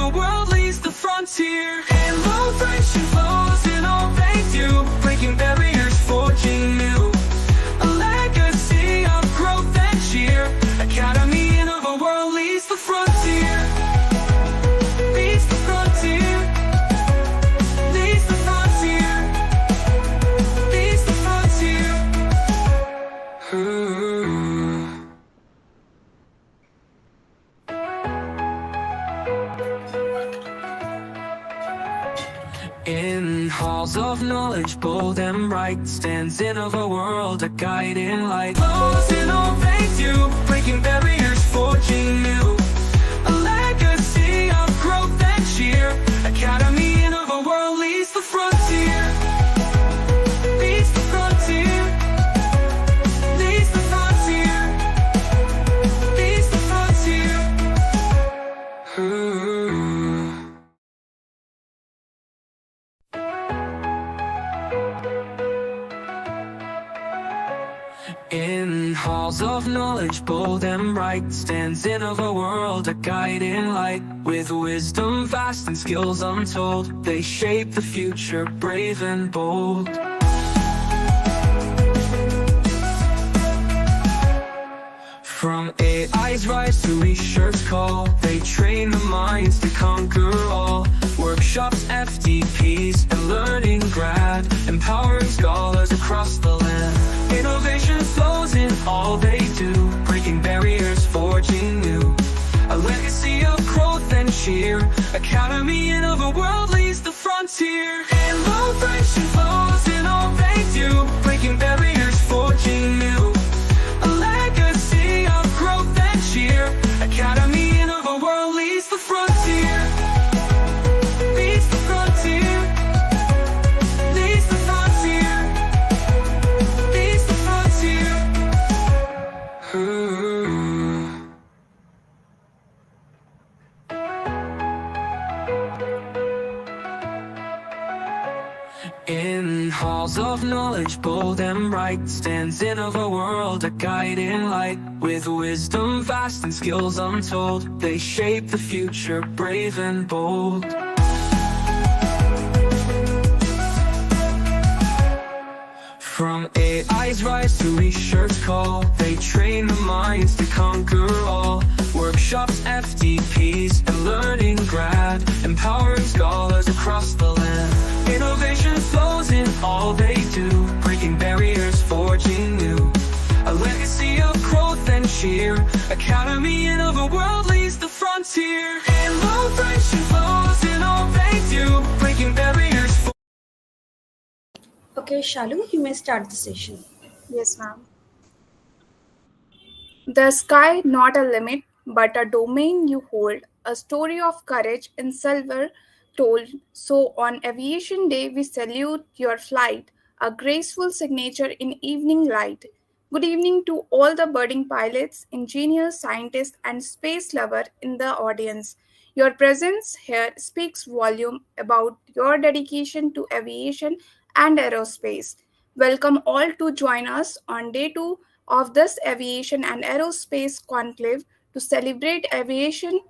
a world leads the frontier. Innovation flows in all they do, breaking barriers, forging new. A legacy of growth and cheer. Academy of a world leads the frontier. Leads the frontier. Leads the frontier. Leads the frontier. In halls of knowledge, bold and bright, stands in of a world, a guiding light. Flows in all they do, breaking barriers, forging new. A legacy of growth and cheer. Academy of a world leads the frontier. Leads the frontier. Leads the frontier. Leads the frontier. In halls of knowledge, bold and bright, stands in of a world, a guiding light. With wisdom vast and skills untold, they shape the future, brave and bold. From AI's rise to research call, they train the minds to conquer all. Workshops, FDPs, and learning grad, empowering scholars across the land. Innovation flows in all they do, breaking barriers, forging new. A legacy of growth and cheer. Academy of a world leads the frontier. Innovation flows in all they do, breaking barriers, forging new. A legacy of growth and cheer. Academy of a world leads the frontier. Leads the frontier. Leads the frontier. Leads the frontier. In halls of knowledge, bold and bright, stands in of a world, a guiding light. With wisdom vast and skills untold, they shape the future, brave and bold. From AI's rise to research call, they train the minds to conquer all. Workshops, FDPs, and learning grad, empowering scholars across the land. Innovation flows in all they do, breaking barriers, forging new. A legacy of growth and cheer. Academy of a world leads the frontier. Innovation flows in all they do, breaking barriers. Okay, Shalu, you may start the session. Yes, ma'am. The sky not a limit, but a domain you hold, a story of courage in silver told. So on Aviation Day, we salute your flight, a graceful signature in evening light. Good evening to all the budding pilots, engineers, scientists, and space lovers in the audience. Your presence here speaks volume about your dedication to aviation and aerospace. Welcome all to join us on day 2 of this Aviation and Aerospace Conclave to celebrate aviation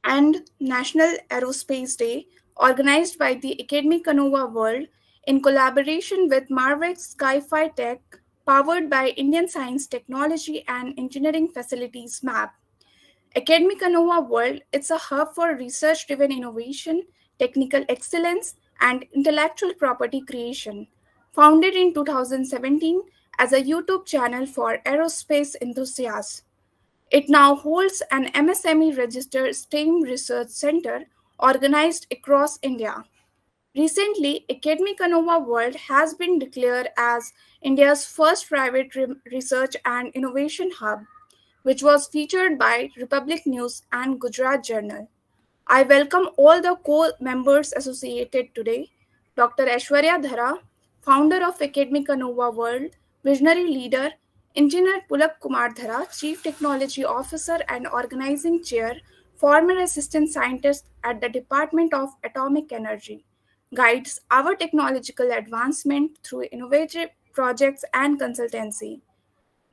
and National Aerospace Day, organized by the Academy Canova World in collaboration with Marvex Sky-Fi Tech, powered by Indian Science, Technology and Engineering Facilities MAP. Academy Canova World, it's a hub for research-driven innovation, technical excellence, and intellectual property creation. Founded in 2017 as a YouTube channel for aerospace enthusiasts. It now holds an MSME registered STEM research center organized across India. Recently, Academy Canova World has been declared as India's first private research and innovation hub, which was featured by Republic News and Gujarat Journal. I welcome all the co-members associated today, Dr. Aishwarya Dhara, founder of Academy Canova World, visionary leader, Engineer Pulak Kumar Dhara, Chief Technology Officer and Organizing Chair, former Assistant Scientist at the Department of Atomic Energy, guides our technological advancement through innovative projects and consultancy.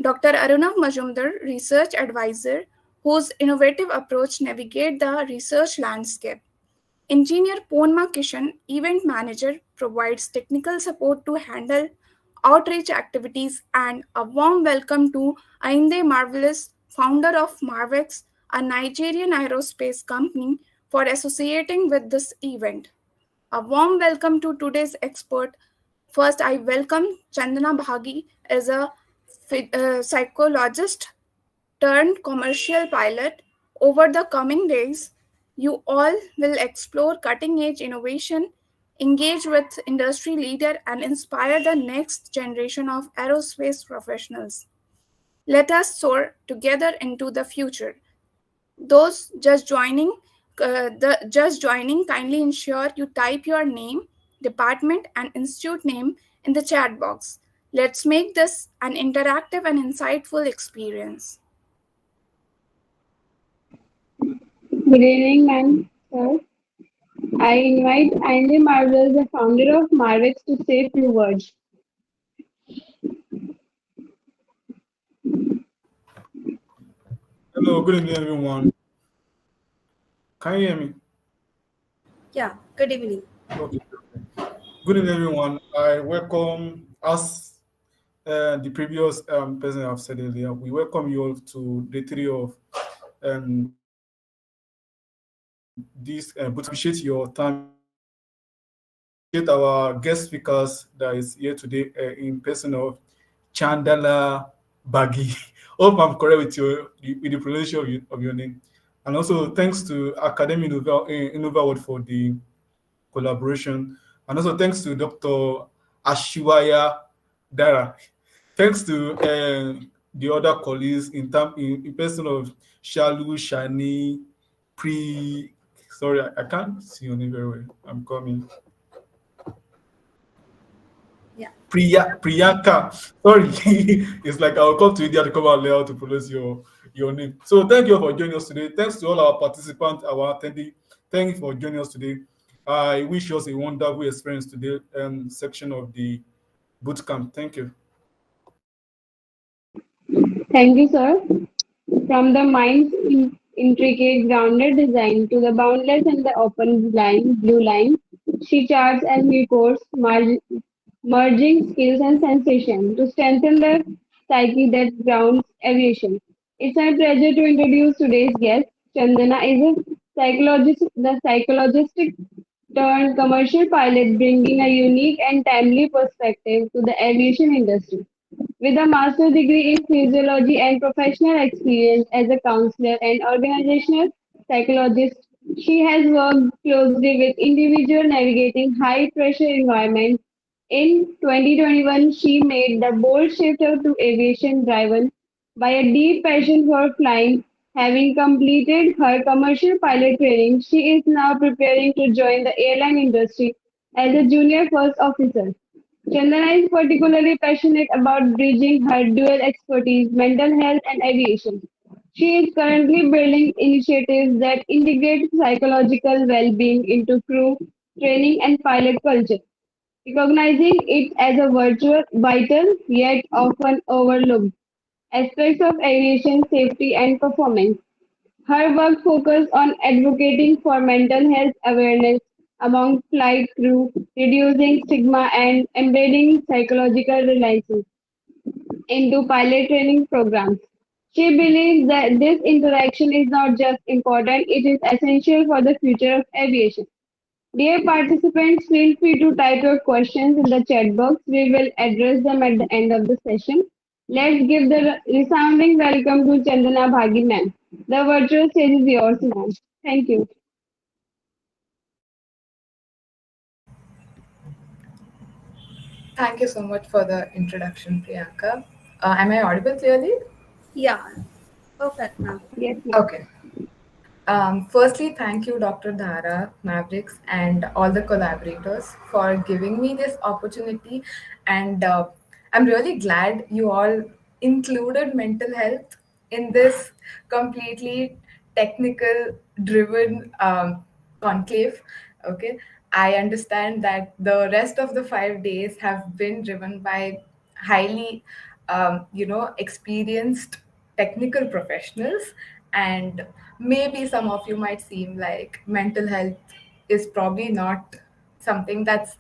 Dr. Arunav Majumdar, Research Advisor, whose innovative approach navigate the research landscape. Engineer Ponma Kishan, event manager, provides technical support to handle outreach activities, and a warm welcome to Ainde Marvelous, founder of Marvex, a Nigerian aerospace company, for associating with this event. A warm welcome to today's expert. First, I welcome Chandana Bhagi as a psychologist turned commercial pilot. Over the coming days, you all will explore cutting edge innovation, engage with industry leader, and inspire the next generation of aerospace professionals. Let us soar together into the future. Those just joining, kindly ensure you type your name, department, and institute name in the chat box. Let's make this an interactive and insightful experience. Good evening, ma'am, sir. I invite Andy Marvel, the founder of Marvex, to say a few words. Hello, good evening, everyone. Can you hear me? Yeah, good evening. Okay. Good evening, everyone. I welcome, as the previous person have said earlier, we welcome you all to day three of this. But appreciate your time. Appreciate our guest speakers that is here today in person of Chandala Bagi. Hope I'm correct with the pronunciation of your name. And also thanks to Academy Innova Award for the collaboration. And also thanks to Dr. Ashiwaya Dara. Thanks to the other colleagues in person of Shalu, Shani, sorry, I can't see your name very well. I'm coming. Yeah. Priyanka. Sorry. It's like I'll come to India to come out later to pronounce your name. So thank you for joining us today. Thanks to all our participants, our attendee. Thank you for joining us today. I wish us a wonderful experience today section of the boot camp. Thank you. Thank you, sir. From the mind's intricate, grounded design to the boundless and the open blue line, she charts a new course, merging skills and sensation to strengthen the psyche that grounds aviation. It's my pleasure to introduce today's guest. Chandana is a psychologist turned commercial pilot, bringing a unique and timely perspective to the aviation industry. With a master's degree in physiology and professional experience as a counselor and organizational psychologist, she has worked closely with individuals navigating high pressure environments. In 2021, she made the bold shift to aviation driven by a deep passion for flying. Having completed her commercial pilot training, she is now preparing to join the airline industry as a junior first officer. Chandana is particularly passionate about bridging her dual expertise, mental health and aviation. She is currently building initiatives that integrate psychological well-being into crew training and pilot culture, recognizing it as a vital yet often overlooked aspects of aviation safety and performance. Her work focuses on advocating for mental health awareness among flight crew, reducing stigma, and embedding psychological reliance into pilot training programs. She believes that this interaction is not just important, it is essential for the future of aviation. Dear participants, feel free to type your questions in the chat box. We will address them at the end of the session. Let's give the resounding welcome to Chandana Bhagi ma'am. The virtual stage is yours, ma'am. Thank you. Thank you so much for the introduction, Priyanka. Am I audible clearly? Yeah, perfect, ma'am. Yes, ma'am. Okay. Firstly, thank you, Dr. Dhara, Mavericks, and all the collaborators for giving me this opportunity. And I'm really glad you all included mental health in this completely technical driven conclave. Okay. I understand that the rest of the 5 days have been driven by highly, experienced technical professionals, And maybe some of you might seem like mental health is probably not something that's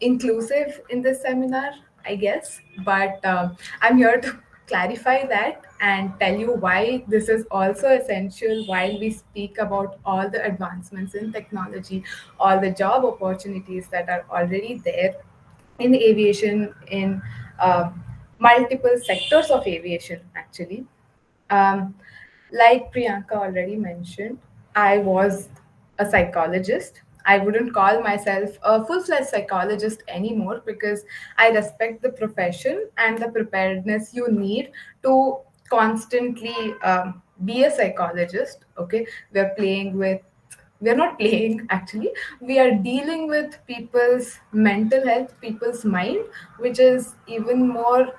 inclusive in this seminar, I guess. But I'm here to clarify that and tell you why this is also essential while we speak about all the advancements in technology, all the job opportunities that are already there in aviation, in uh, multiple sectors of aviation, actually. Um, like Priyanka already mentioned, I was a psychologist. I wouldn't call myself a full fledged psychologist anymore because I respect the profession and the preparedness you need to constantly be a psychologist. Okay, we're not playing, actually. We are dealing with people's mental health, people's mind, which is even more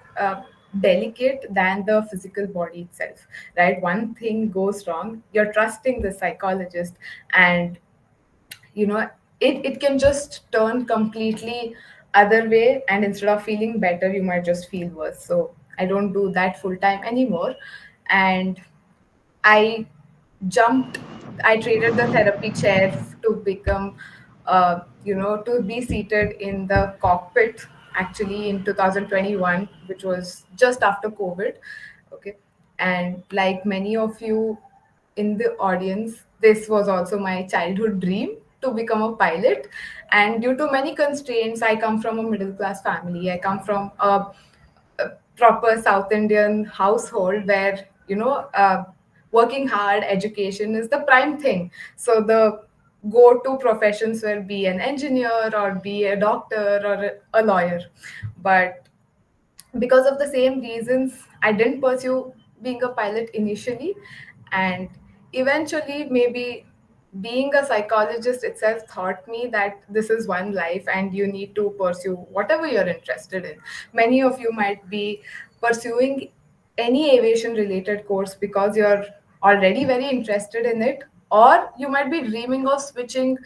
delicate than the physical body itself, right? One thing goes wrong, you're trusting the psychologist, and you know it can just turn completely other way, and instead of feeling better you might just feel worse. So I don't do that full time anymore. And I jumped, I traded the therapy chair to become, to be seated in the cockpit actually in 2021, which was just after COVID. Okay. And like many of you in the audience, this was also my childhood dream to become a pilot. And due to many constraints, I come from a middle class family. I come from a proper South Indian household where working hard, education is the prime thing. So the go-to professions will be an engineer or be a doctor or a lawyer. But because of the same reasons, I didn't pursue being a pilot initially. And eventually, maybe being a psychologist itself taught me that this is one life and you need to pursue whatever you're interested in. Many of you might be pursuing any aviation related course because you're already very interested in it, or you might be dreaming of switching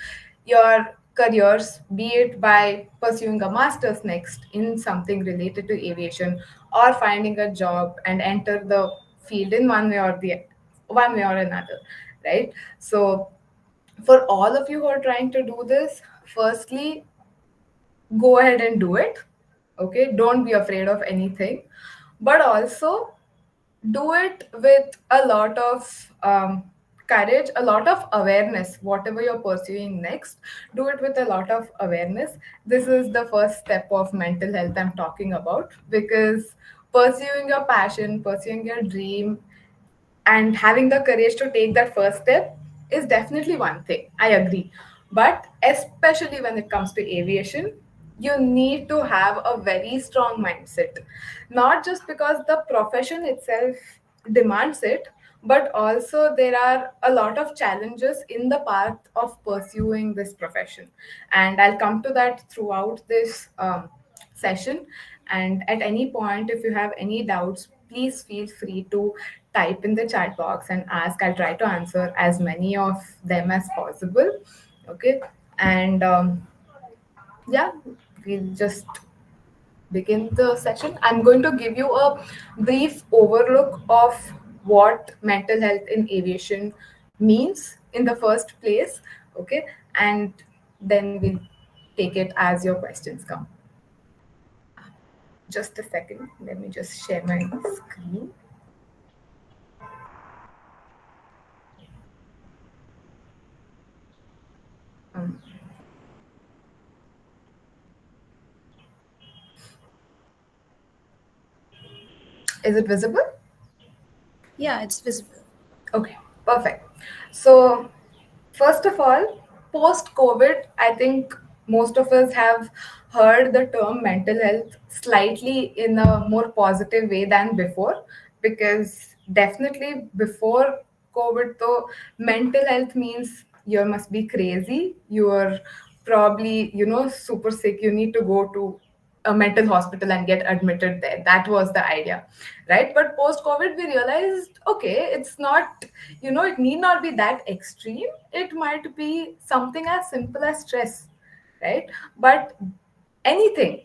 your careers, be it by pursuing a master's next in something related to aviation, or finding a job and enter the field in one way or another, right? So for all of you who are trying to do this, firstly, go ahead and do it. Okay, don't be afraid of anything, but also do it with a lot of courage, a lot of awareness. Whatever you're pursuing next, do it with a lot of awareness. This is the first step of mental health I'm talking about, because pursuing your passion, pursuing your dream, and having the courage to take that first step is definitely one thing. I agree. But especially when it comes to aviation, you need to have a very strong mindset. Not just because the profession itself demands it, but also there are a lot of challenges in the path of pursuing this profession. And I'll come to that throughout this session. And at any point, if you have any doubts, please feel free to type in the chat box and ask. I'll try to answer as many of them as possible. Okay. And yeah, we'll just begin the session. I'm going to give you a brief overlook of what mental health in aviation means in the first place. Okay. And then we'll take it as your questions come. Just a second. Let me just share my screen. Is it visible? Yeah, it's visible. Okay, perfect. So, first of all, post COVID, I think most of us have heard the term mental health slightly in a more positive way than before, because definitely before COVID, though, mental health means you must be crazy, you're probably, super sick, you need to go to a mental hospital and get admitted there. That was the idea, right? But post COVID, we realized, okay, it's not, it need not be that extreme. It might be something as simple as stress, right? But anything,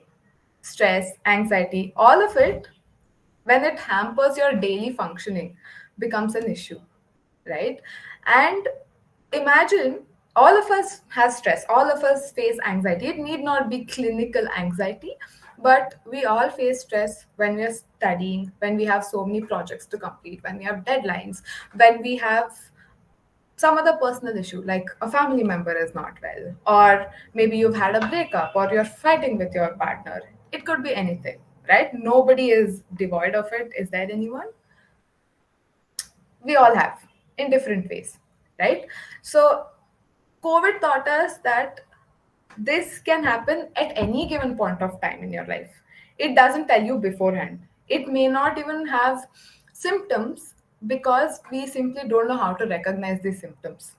stress, anxiety, all of it, when it hampers your daily functioning, becomes an issue. right? And imagine, all of us has stress, all of us face anxiety. It need not be clinical anxiety, but we all face stress when we're studying, when we have so many projects to complete, when we have deadlines, when we have some other personal issue like a family member is not well, or maybe you've had a breakup, or you're fighting with your partner. It could be anything, right? Nobody is devoid of it. Is there anyone? We all have, in different ways, right? So COVID taught us that this can happen at any given point of time in your life. It doesn't tell you beforehand. It may not even have symptoms because we simply don't know how to recognize these symptoms.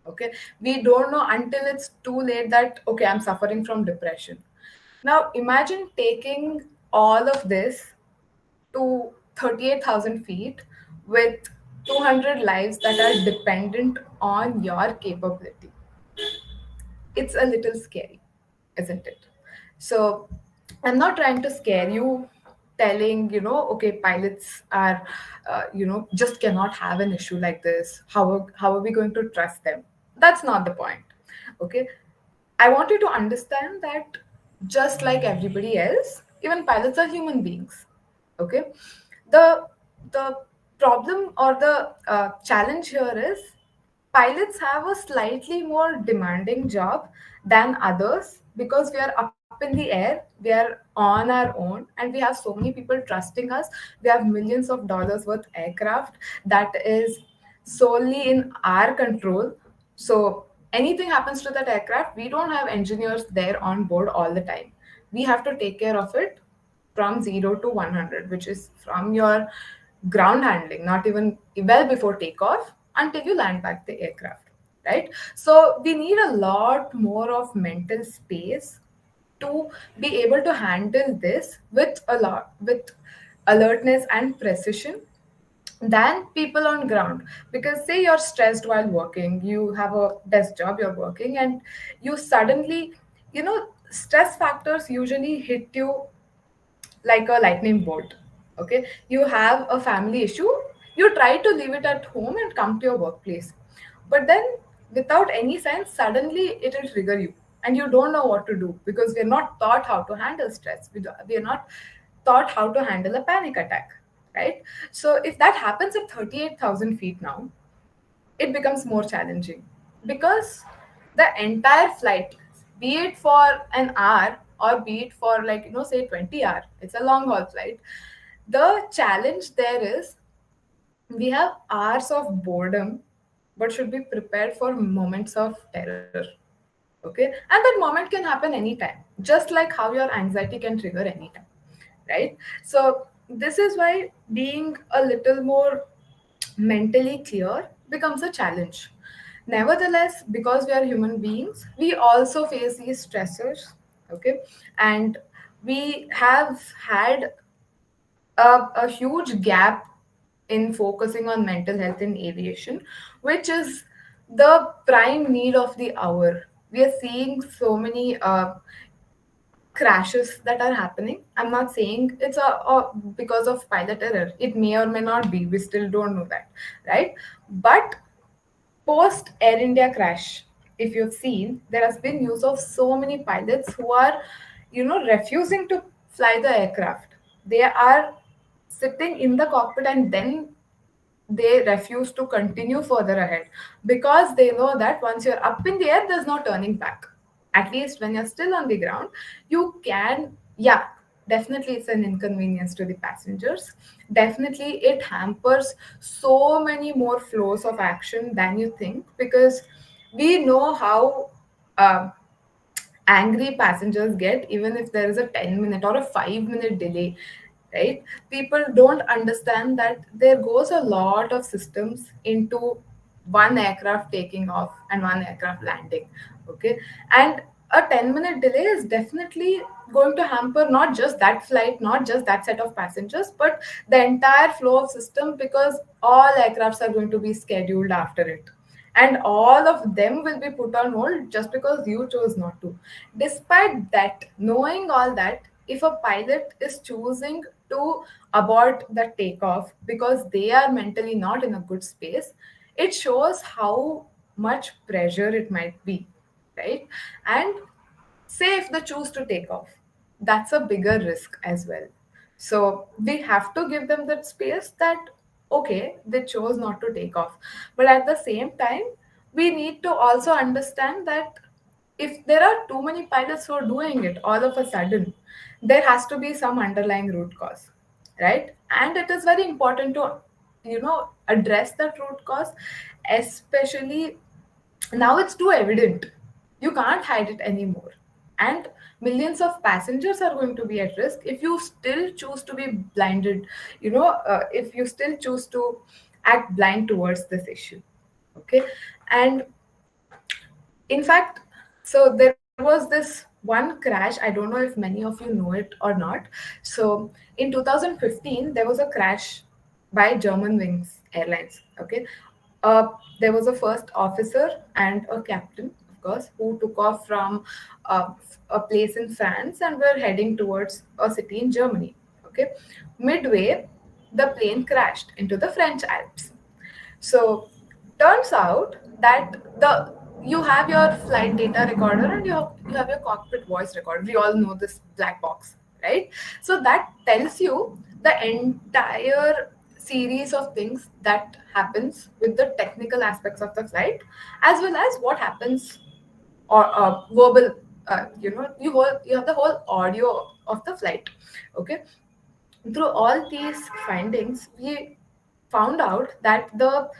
Okay, we don't know until it's too late that, okay, I'm suffering from depression. Now imagine taking all of this to 38,000 feet with 200 lives that are dependent on your capability. It's a little scary, isn't it? So I'm not trying to scare you, telling, okay, pilots are, just cannot have an issue like this. How are we going to trust them? That's not the point. Okay. I want you to understand that just like everybody else, even pilots are human beings. Okay. The problem or the challenge here is pilots have a slightly more demanding job than others because we are up in the air, we are on our own, and we have so many people trusting us. We have millions of dollars worth aircraft that is solely in our control. So anything happens to that aircraft, we don't have engineers there on board all the time. We have to take care of it from 0 to 100, which is from your ground handling, not even well before takeoff, until you land back the aircraft, right? So we need a lot more of mental space to be able to handle this with alertness and precision than people on ground. Because say you're stressed while working, you have a desk job, you're working, and you suddenly, stress factors usually hit you like a lightning bolt. Okay, you have a family issue, you try to leave it at home and come to your workplace, but then without any sense, suddenly it will trigger you, and you don't know what to do because we're not taught how to handle stress. We are not taught how to handle a panic attack, right? So if that happens at 38,000 feet now, it becomes more challenging because the entire flight, be it for an hour or be it for, like, say 20 hour, it's a long haul flight. The challenge there is we have hours of boredom but should be prepared for moments of terror. Okay, and that moment can happen anytime, just like how your anxiety can trigger anytime, right? So this is why being a little more mentally clear becomes a challenge. Nevertheless, because we are human beings, we also face these stressors. Okay, and we have had a huge gap in focusing on mental health in aviation, which is the prime need of the hour. We are seeing so many crashes that are happening. I'm not saying it's because of pilot error. It may or may not be. We still don't know that, right? But post Air India crash, if you've seen, there has been news of so many pilots who are, refusing to fly the aircraft. They are sitting in the cockpit and then they refuse to continue further ahead because they know that once you're up in the air, there's no turning back. At least when you're still on the ground, you can, yeah, definitely it's an inconvenience to the passengers. Definitely it hampers so many more flows of action than you think, because we know how angry passengers get even if there is a 10-minute or a 5-minute delay, right? People don't understand that there goes a lot of systems into one aircraft taking off and one aircraft landing. Okay, and a 10-minute delay is definitely going to hamper not just that flight, not just that set of passengers, but the entire flow of system, because all aircrafts are going to be scheduled after it, and all of them will be put on hold just because you chose not to. Despite that, knowing all that, if a pilot is choosing to abort the takeoff because they are mentally not in a good space, it shows how much pressure it might be, right? And say if they choose to take off, that's a bigger risk as well. So we have to give them that space that, okay, they chose not to take off. But at the same time, we need to also understand that if there are too many pilots who are doing it all of a sudden, there has to be some underlying root cause, right? And it is very important to, address that root cause, especially now it's too evident. You can't hide it anymore. And millions of passengers are going to be at risk if you still choose to be blinded, if you still choose to act blind towards this issue. Okay. And in fact, so there was this one crash. I don't know if many of you know it or not. So in 2015, there was a crash by German Wings Airlines. Okay. There was a first officer and a captain, of course, who took off from a place in France and were heading towards a city in Germany. Okay. Midway, the plane crashed into the French Alps. So turns out that the you have your flight data recorder and you have your cockpit voice recorder. We all know this black box, right? So that tells you the entire series of things that happens with the technical aspects of the flight, as well as what happens or verbal. You have the whole audio of the flight. Okay, through all these findings, we found out that the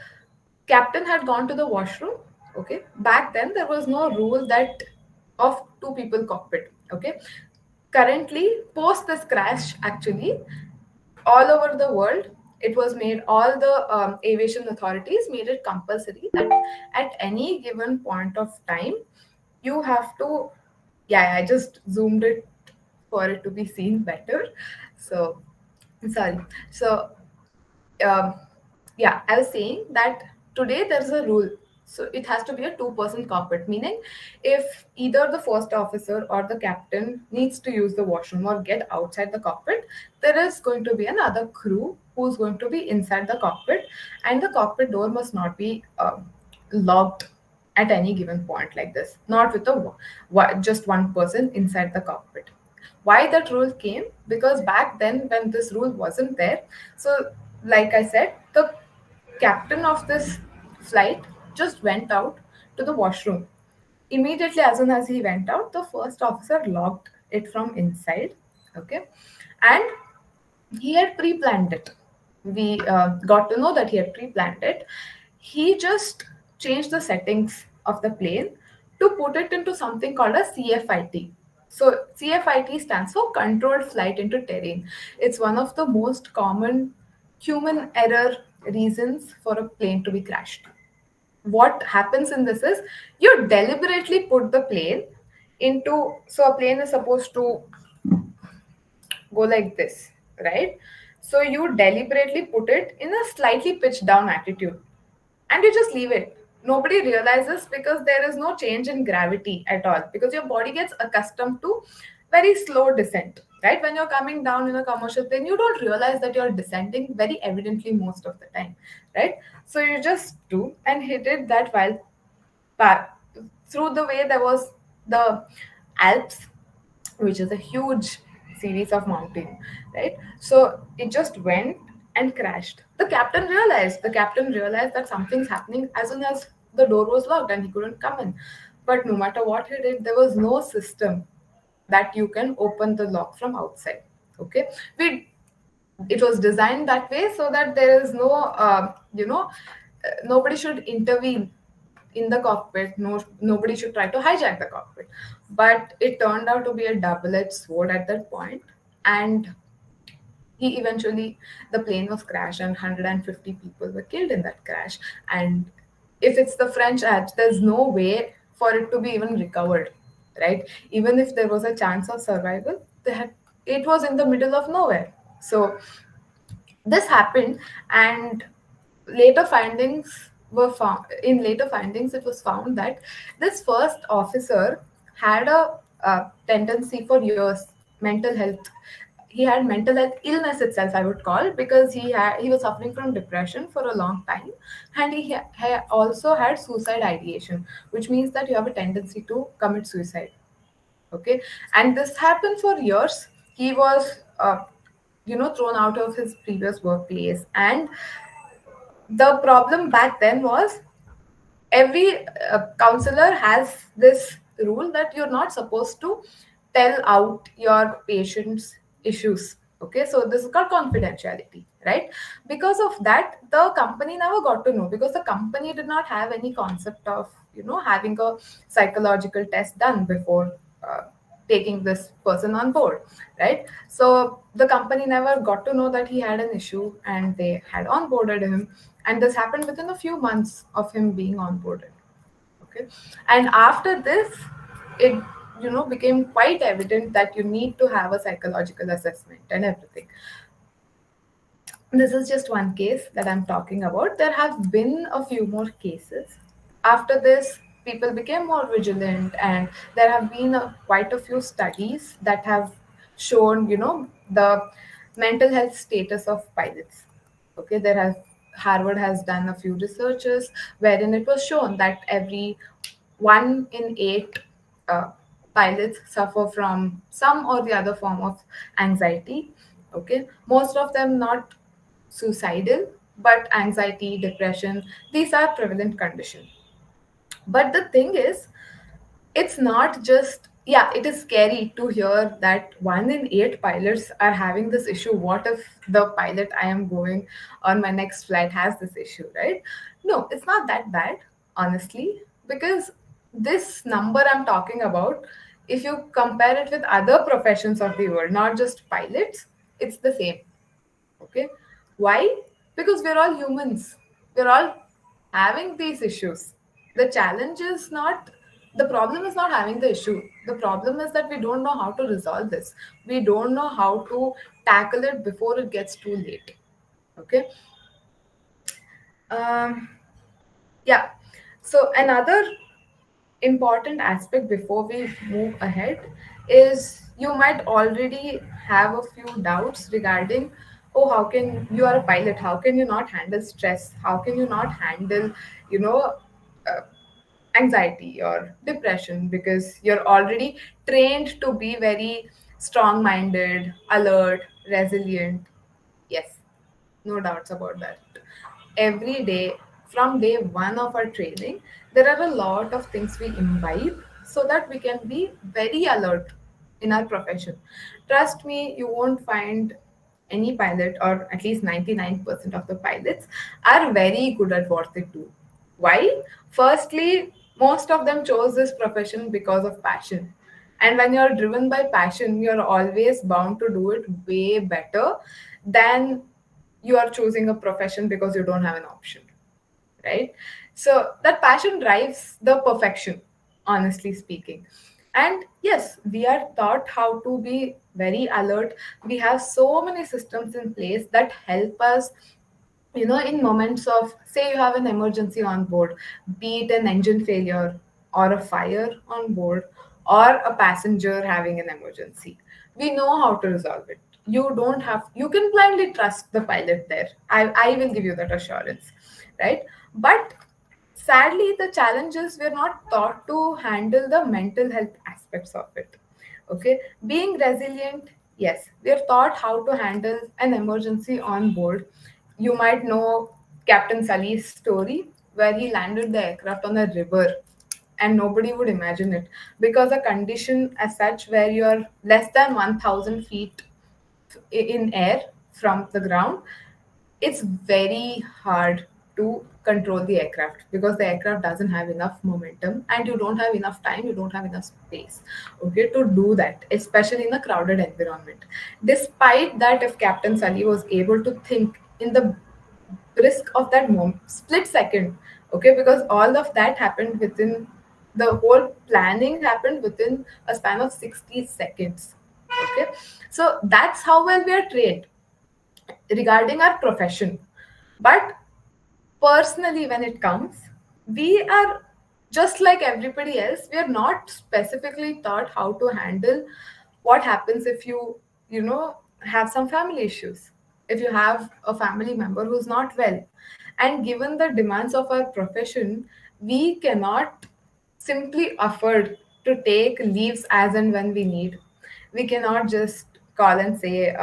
captain had gone to the washroom. Okay, back then there was no rule that of two people cockpit. Okay, currently post this crash, actually all over the world, it was made, all the aviation authorities made it compulsory that at any given point of time you have to, yeah, I just zoomed it for it to be seen better. So sorry. So um, yeah, I was saying that today there's a rule. So it has to be a two-person cockpit, meaning if either the first officer or the captain needs to use the washroom or get outside the cockpit, there is going to be another crew who's going to be inside the cockpit, and the cockpit door must not be locked at any given point like this, not with just one person inside the cockpit. Why that rule came? Because back then when this rule wasn't there, so like I said, the captain of this flight just went out to the washroom. Immediately as soon as he went out, the first officer locked it from inside. Okay, and he had pre-planned it. We got to know that he had pre-planned it. He just changed the settings of the plane to put it into something called a CFIT. So CFIT stands for controlled flight into terrain. It's one of the most common human error reasons for a plane to be crashed. What happens in this is you deliberately put the plane into, so a plane is supposed to go like this, right? So you deliberately put it in a slightly pitched down attitude and you just leave it. Nobody realizes because there is no change in gravity at all, because your body gets accustomed to very slow descent, right? When you're coming down in a commercial plane, you don't realize that you're descending very evidently most of the time, right? So you just do, and he did that while pa- through the way there was the Alps, which is a huge series of mountain, right? So it just went and crashed. The captain realized that something's happening as soon as the door was locked and he couldn't come in. But no matter what he did, there was no system that you can open the lock from outside. Okay, we it was designed that way so that there is no nobody should intervene in the cockpit. No, nobody should try to hijack the cockpit. But it turned out to be a double-edged sword at that point, and he eventually, the plane was crashed and 150 people were killed in that crash. And if it's the French Alps, there's no way for it to be even recovered, right? Even if there was a chance of survival, it was in the middle of nowhere. So this happened, and later findings it was found that this first officer had a tendency for years, mental health he had mental health illness itself, I would call, because he was suffering from depression for a long time, and he also had suicide ideation, which means that you have a tendency to commit suicide. Okay, and this happened for years. He was thrown out of his previous workplace, and the problem back then was every counselor has this rule that you're not supposed to tell out your patient's issues. Okay, so this is called confidentiality, right? Because of that, the company never got to know, because the company did not have any concept of having a psychological test done before taking this person on board, right? So the company never got to know that he had an issue, and they had onboarded him, and this happened within a few months of him being onboarded. Okay, and after this, it became quite evident that you need to have a psychological assessment and everything. This is just one case that I'm talking about. There have been a few more cases. After this, people became more vigilant, and there have been quite a few studies that have shown, the mental health status of pilots. Okay, Harvard has done a few researches wherein it was shown that every 1 in 8 uh, pilots suffer from some or the other form of anxiety. Okay, most of them not suicidal, but anxiety, depression, these are prevalent conditions. But the thing is, it's not just, yeah, it is scary to hear that 1 in 8 pilots are having this issue. What if the pilot I am going on my next flight has this issue, right? No, it's not that bad, honestly, because this number I'm talking about, if you compare it with other professions of the world, not just pilots, it's the same. Okay, why? Because we're all humans, we're all having these issues. The challenge is not, the problem is not having the issue, the problem is that we don't know how to resolve this, we don't know how to tackle it before it gets too late. Okay, um, yeah, so another important aspect before we move ahead is you might already have a few doubts regarding, oh, how can you are a pilot, how can you not handle stress, how can you not handle you know uh, anxiety or depression, because you're already trained to be very strong minded, alert, resilient. Yes, no doubts about that. Every day, from day one of our training, there are a lot of things we imbibe so that we can be very alert in our profession. Trust me, you won't find any pilot, or at least 99% of the pilots, are very good at what they do. Why? Firstly, most of them chose this profession because of passion. And when you're driven by passion, you're always bound to do it way better than you are choosing a profession because you don't have an option, right? So that passion drives the perfection, honestly speaking. And yes, we are taught how to be very alert. We have so many systems in place that help us, in moments of, say, you have an emergency on board, be it an engine failure or a fire on board or a passenger having an emergency. We know how to resolve it. You don't have, you can blindly trust the pilot there. I will give you that assurance, right? But sadly, the challenge is we're not taught to handle the mental health aspects of it. Okay, being resilient, yes, we're taught how to handle an emergency on board. You might know Captain Sully's story, where he landed the aircraft on a river, and nobody would imagine it, because a condition as such where you're less than 1,000 feet in air from the ground, it's very hard to control the aircraft, because the aircraft doesn't have enough momentum, and you don't have enough time, you don't have enough space, okay, to do that, especially in a crowded environment. Despite that, if Captain Sully was able to think in the brisk of that split second, okay, because all of that happened within, the whole planning happened within a span of 60 seconds. Okay, so that's how well we are trained regarding our profession. But personally, when it comes, we are just like everybody else. We are not specifically taught how to handle what happens if you have some family issues, if you have a family member who's not well, and given the demands of our profession, we cannot simply afford to take leaves as and when we need. We cannot just call and say,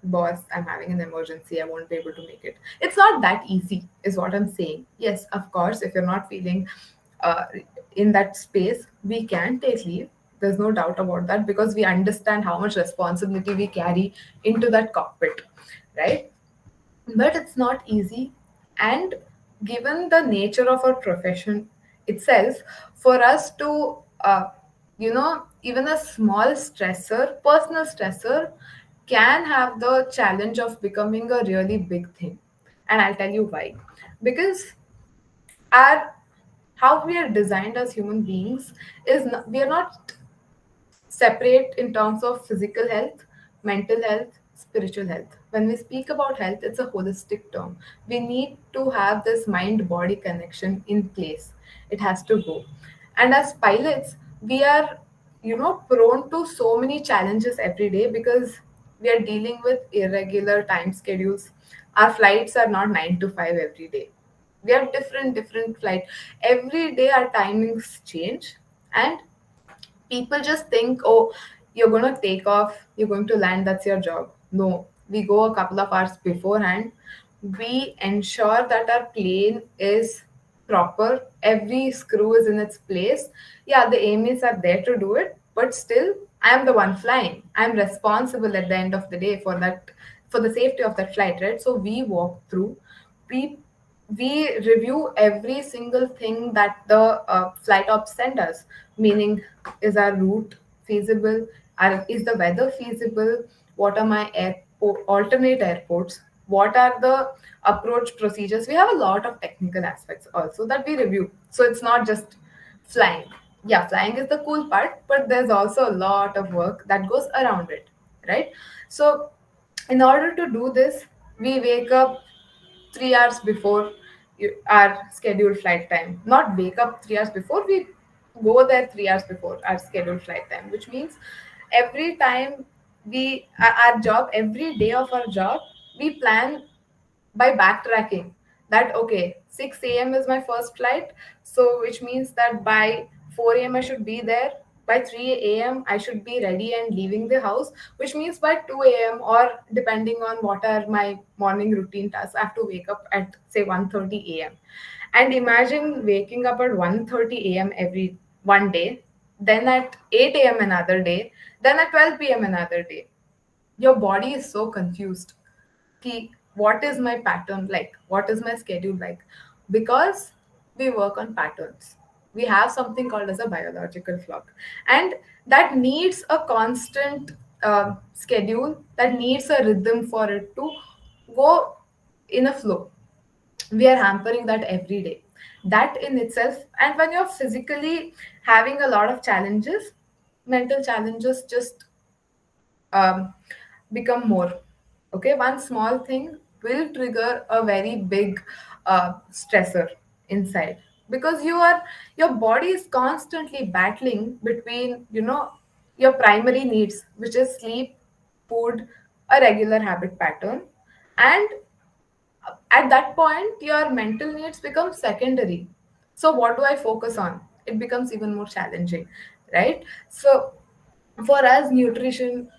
boss, I'm having an emergency, I won't be able to make it. It's not that easy, is what I'm saying. Yes, of course, if you're not feeling uh, in that space, we can take leave. There's no doubt about that, because we understand how much responsibility we carry into that cockpit, right? But it's not easy. And given the nature of our profession itself, for us to even a small stressor, personal stressor, can have the challenge of becoming a really big thing. And I'll tell you why. Because our how we are designed as human beings is not, we are not separate in terms of physical health, mental health, spiritual health. When we speak about health, it's a holistic term. We need to have this mind body connection in place. It has to go. And as pilots, we are, prone to so many challenges every day, because we are dealing with irregular time schedules. Our flights are not 9 to 5 every day. We have different flight. Every day our timings change, and people just think, oh, you're going to take off, you're going to land, that's your job. No, we go a couple of hours beforehand. We ensure that our plane is proper, every screw is in its place. Yeah, the AMAs are there to do it, but still, I am the one flying. I'm responsible at the end of the day for that, for the safety of that flight, right? So we walk through, we we review every single thing that the flight ops send us, meaning, is our route feasible, is the weather feasible, what are my alternate airports, what are the approach procedures. We have a lot of technical aspects also that we review, so it's not just flying. Yeah, flying is the cool part, but there's also a lot of work that goes around it, right? So in order to do this, we wake up 3 hours before our scheduled flight time. Not wake up 3 hours before, we go there 3 hours before our scheduled flight time, which means every time our job, every day of our job, we plan by backtracking that, okay, 6 a.m. is my first flight, so which means that by 4 a.m. I should be there, by 3 a.m. I should be ready and leaving the house, which means by 2 a.m., or depending on what are my morning routine tasks, I have to wake up at say 1:30 a.m. And imagine waking up at 1:30 a.m. every one day, then at 8 a.m. another day, then at 12 p.m. another day. Your body is so confused. Ki, what is my pattern like? What is my schedule like? Because we work on patterns. We have something called as a biological clock, and that needs a constant schedule. That needs a rhythm for it to go in a flow. We are hampering that every day. That in itself, and when you're physically having a lot of challenges, mental challenges just um, become more. Okay, one small thing will trigger a very big stressor inside, because your body is constantly battling between your primary needs, which is sleep, food, a regular habit pattern, and at that point your mental needs become secondary. So what do I focus on? It becomes even more challenging, right? So for us, nutrition,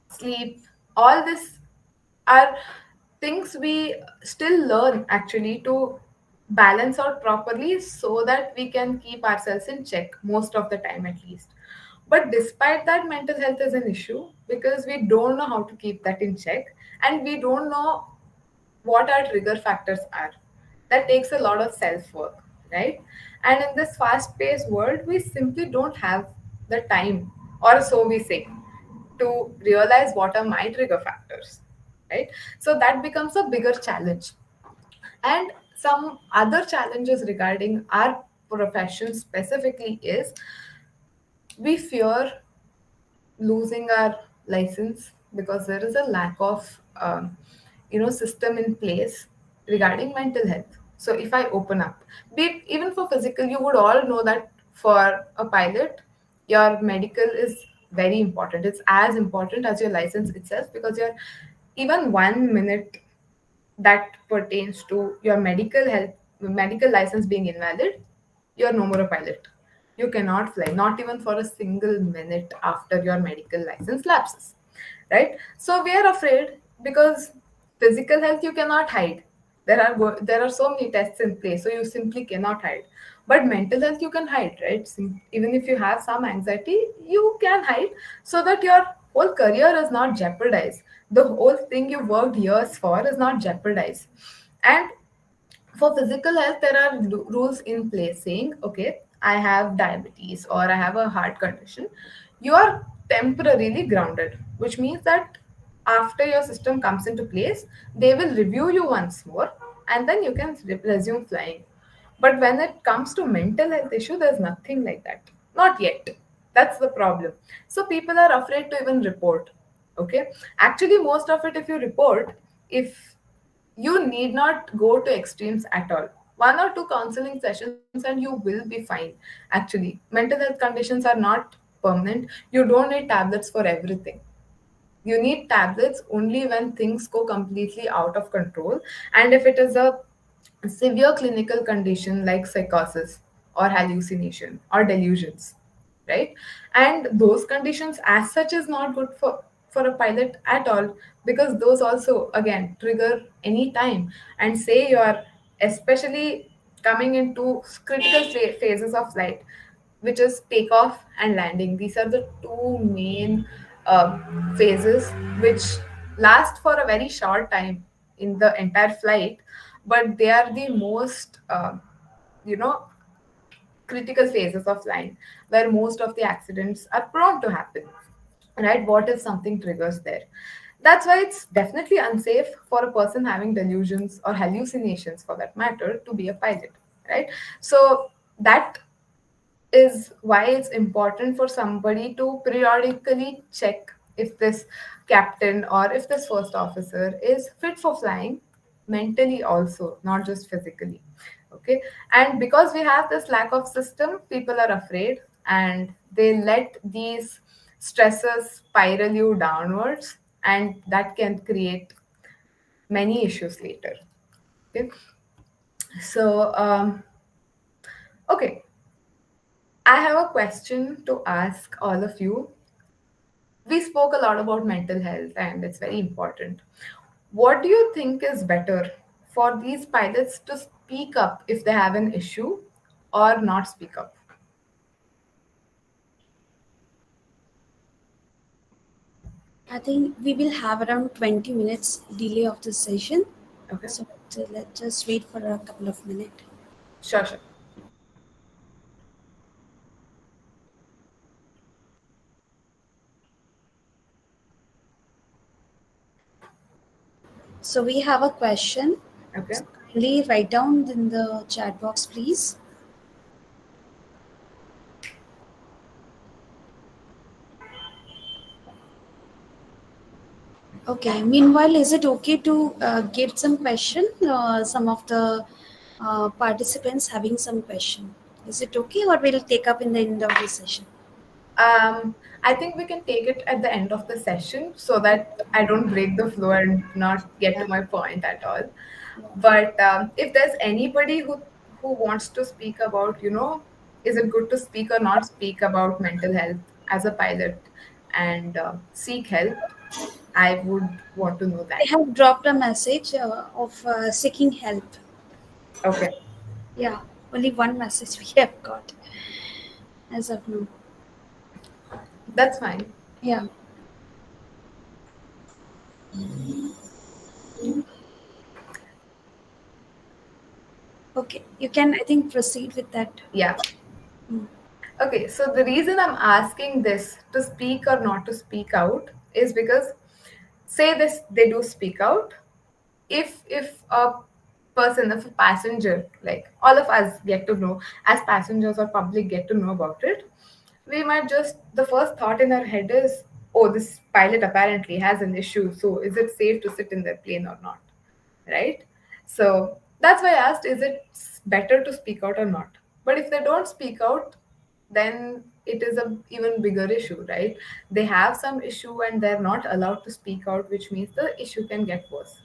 sleep, all this are things we still learn actually to balance out properly, so that we can keep ourselves in check most of the time at least. But despite that, mental health is an issue, because we don't know how to keep that in check, and we don't know what our trigger factors are. That takes a lot of self work, right? And in this fast paced world, we simply don't have the time, or so we say, to realize what are my trigger factors, right? So that becomes a bigger challenge. And some other challenges regarding our profession specifically is, we fear losing our license, because there is a lack of system in place regarding mental health. So if I open up, be it even for physical, you would all know that for a pilot, your medical is very important. It's as important as your license itself, because you're even 1 minute that pertains to your medical license being invalid, you're no more a pilot. You cannot fly, not even for a single minute after your medical license lapses. Right? So we are afraid because physical health you cannot hide. There are so many tests in place, so you simply cannot hide. But mental health you can hide, right? Even if you have some anxiety, you can hide so that your whole career is not jeopardized. The whole thing you worked years for is not jeopardized. And for physical health, there are rules in place saying, okay, I have diabetes or I have a heart condition. You are temporarily grounded, which means that after your system comes into place, they will review you once more and then you can resume flying. But when it comes to mental health issue, there's nothing like that. Not yet. That's the problem. So people are afraid to even report. Okay. Actually, most of it, if you report, if you need not go to extremes at all. One or two counseling sessions and you will be fine. Actually, mental health conditions are not permanent. You don't need tablets for everything. You need tablets only when things go completely out of control. And if it is a severe clinical condition like psychosis or hallucination or delusions, right? And those conditions as such is not good for a pilot at all, because those also again trigger any time. And say you are especially coming into critical phases of flight, which is takeoff and landing. These are the two main phases which last for a very short time in the entire flight, but they are the most you know critical phases of flying, where most of the accidents are prone to happen. Right? What if something triggers there? That's why it's definitely unsafe for a person having delusions or hallucinations, for that matter, to be a pilot. Right? So that is why it's important for somebody to periodically check if this captain or if this first officer is fit for flying, mentally also, not just physically. Okay. And because we have this lack of system, people are afraid and they let these stresses spiral you downwards, and that can create many issues later. Okay. So okay, I have a question to ask all of you. We spoke a lot about mental health and it's very important. What do you think is better, for these pilots to speak up if they have an issue or not speak up? I think we will have around 20 minutes delay of the session. Okay, So let's just wait for a couple of minutes. sure, sure. So we have a question. Okay. So kindly write down in the chat box, please. Okay. Meanwhile, is it okay to get some question? Some of the participants having some question. Is it okay, or we'll take up in the end of the session? I think we can take it at the end of the session so that I don't break the flow and not get Yeah. to my point at all. But if there's anybody who wants to speak about, is it good to speak or not speak about mental health as a pilot and seek help, I would want to know I that. have dropped a message of seeking help. Okay, Yeah, only one message we have got as of now. that's fine. Yeah. Okay, you can, I think, proceed with that. Yeah. Mm. Okay, so the reason I'm asking this, to speak or not to speak out, is because say this they do speak out. If a person, if a passenger, like all of us get to know, as passengers or public get to know about it, we might just, the first thought in our head is, oh, this pilot apparently has an issue, so is it safe to sit in their plane or not? Right? So that's why I asked, is it better to speak out or not? But if they don't speak out, then it is a even bigger issue, right? They have some issue and they're not allowed to speak out, which means the issue can get worse.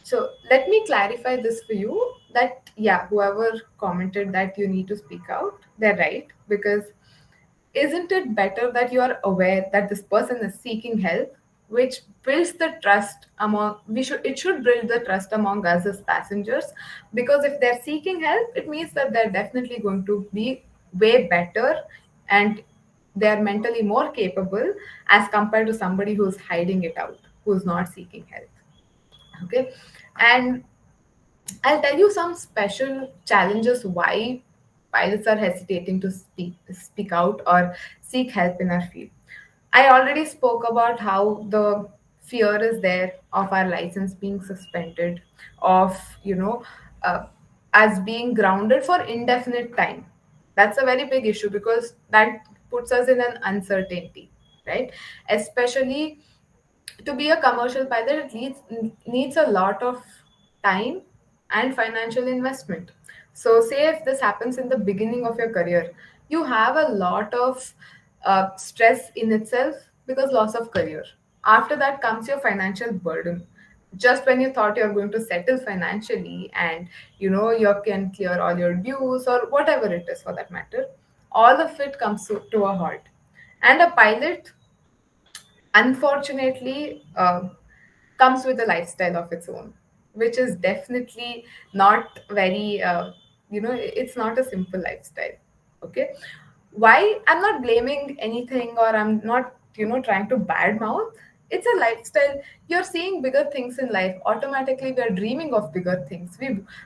So let me clarify this for you, that yeah, whoever commented that you need to speak out, they're right. Because isn't it better that you are aware that this person is seeking help, which builds the trust among, it should build the trust among us as passengers. Because if they're seeking help, it means that they're definitely going to be way better, and they're mentally more capable as compared to somebody who's hiding it out, who's not seeking help. Okay. And I'll tell you some special challenges why pilots are hesitating to speak out or seek help in our field. I already spoke about how the fear is there of our license being suspended, of uh, as being grounded for indefinite time. That's a very big issue because that puts us in an uncertainty, right? Especially to be a commercial pilot, it needs a lot of time and financial investment. So say if this happens in the beginning of your career, you have a lot of stress in itself because loss of career. After that comes your financial burden. Just when you thought you're going to settle financially, and you can clear all your dues or whatever it is for that matter, all of it comes to a halt. And a pilot, unfortunately, comes with a lifestyle of its own, which is definitely not very it's not a simple lifestyle. Okay. Why? I'm not blaming anything, or I'm not trying to badmouth. It's a lifestyle. You're seeing bigger things in life, automatically we're dreaming of bigger things.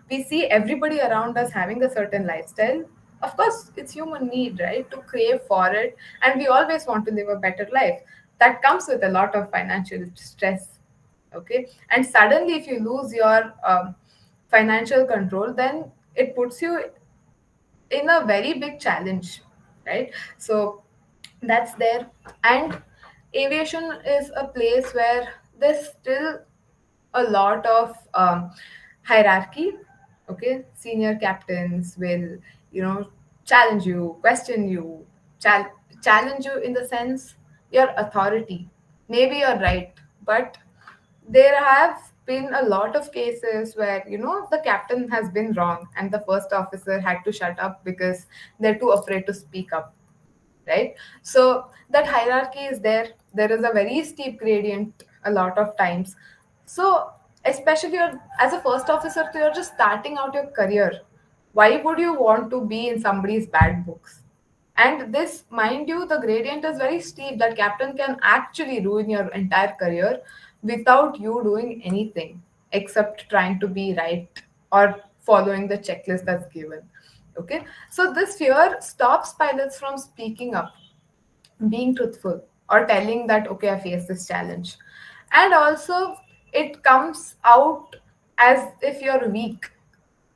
We see everybody around us having a certain lifestyle. Of course, it's human need, right, to crave for it, and we always want to live a better life. That comes with a lot of financial stress. Okay. And suddenly if you lose your financial control, then it puts you in a very big challenge, right? So that's there. And aviation is a place where there's still a lot of hierarchy. Okay. Senior captains will challenge you, question you, challenge you in the sense your authority. Maybe you're right, but there have been a lot of cases where the captain has been wrong and the first officer had to shut up because they're too afraid to speak up, right? So that hierarchy is there. There is a very steep gradient a lot of times. So especially as a first officer, you're just starting out your career. Why would you want to be in somebody's bad books? And this, mind you, the gradient is very steep. That captain can actually ruin your entire career without you doing anything except trying to be right or following the checklist that's given. Okay. So this fear stops pilots from speaking up, being truthful, or telling that, okay, I face this challenge. And also, it comes out as if you're weak.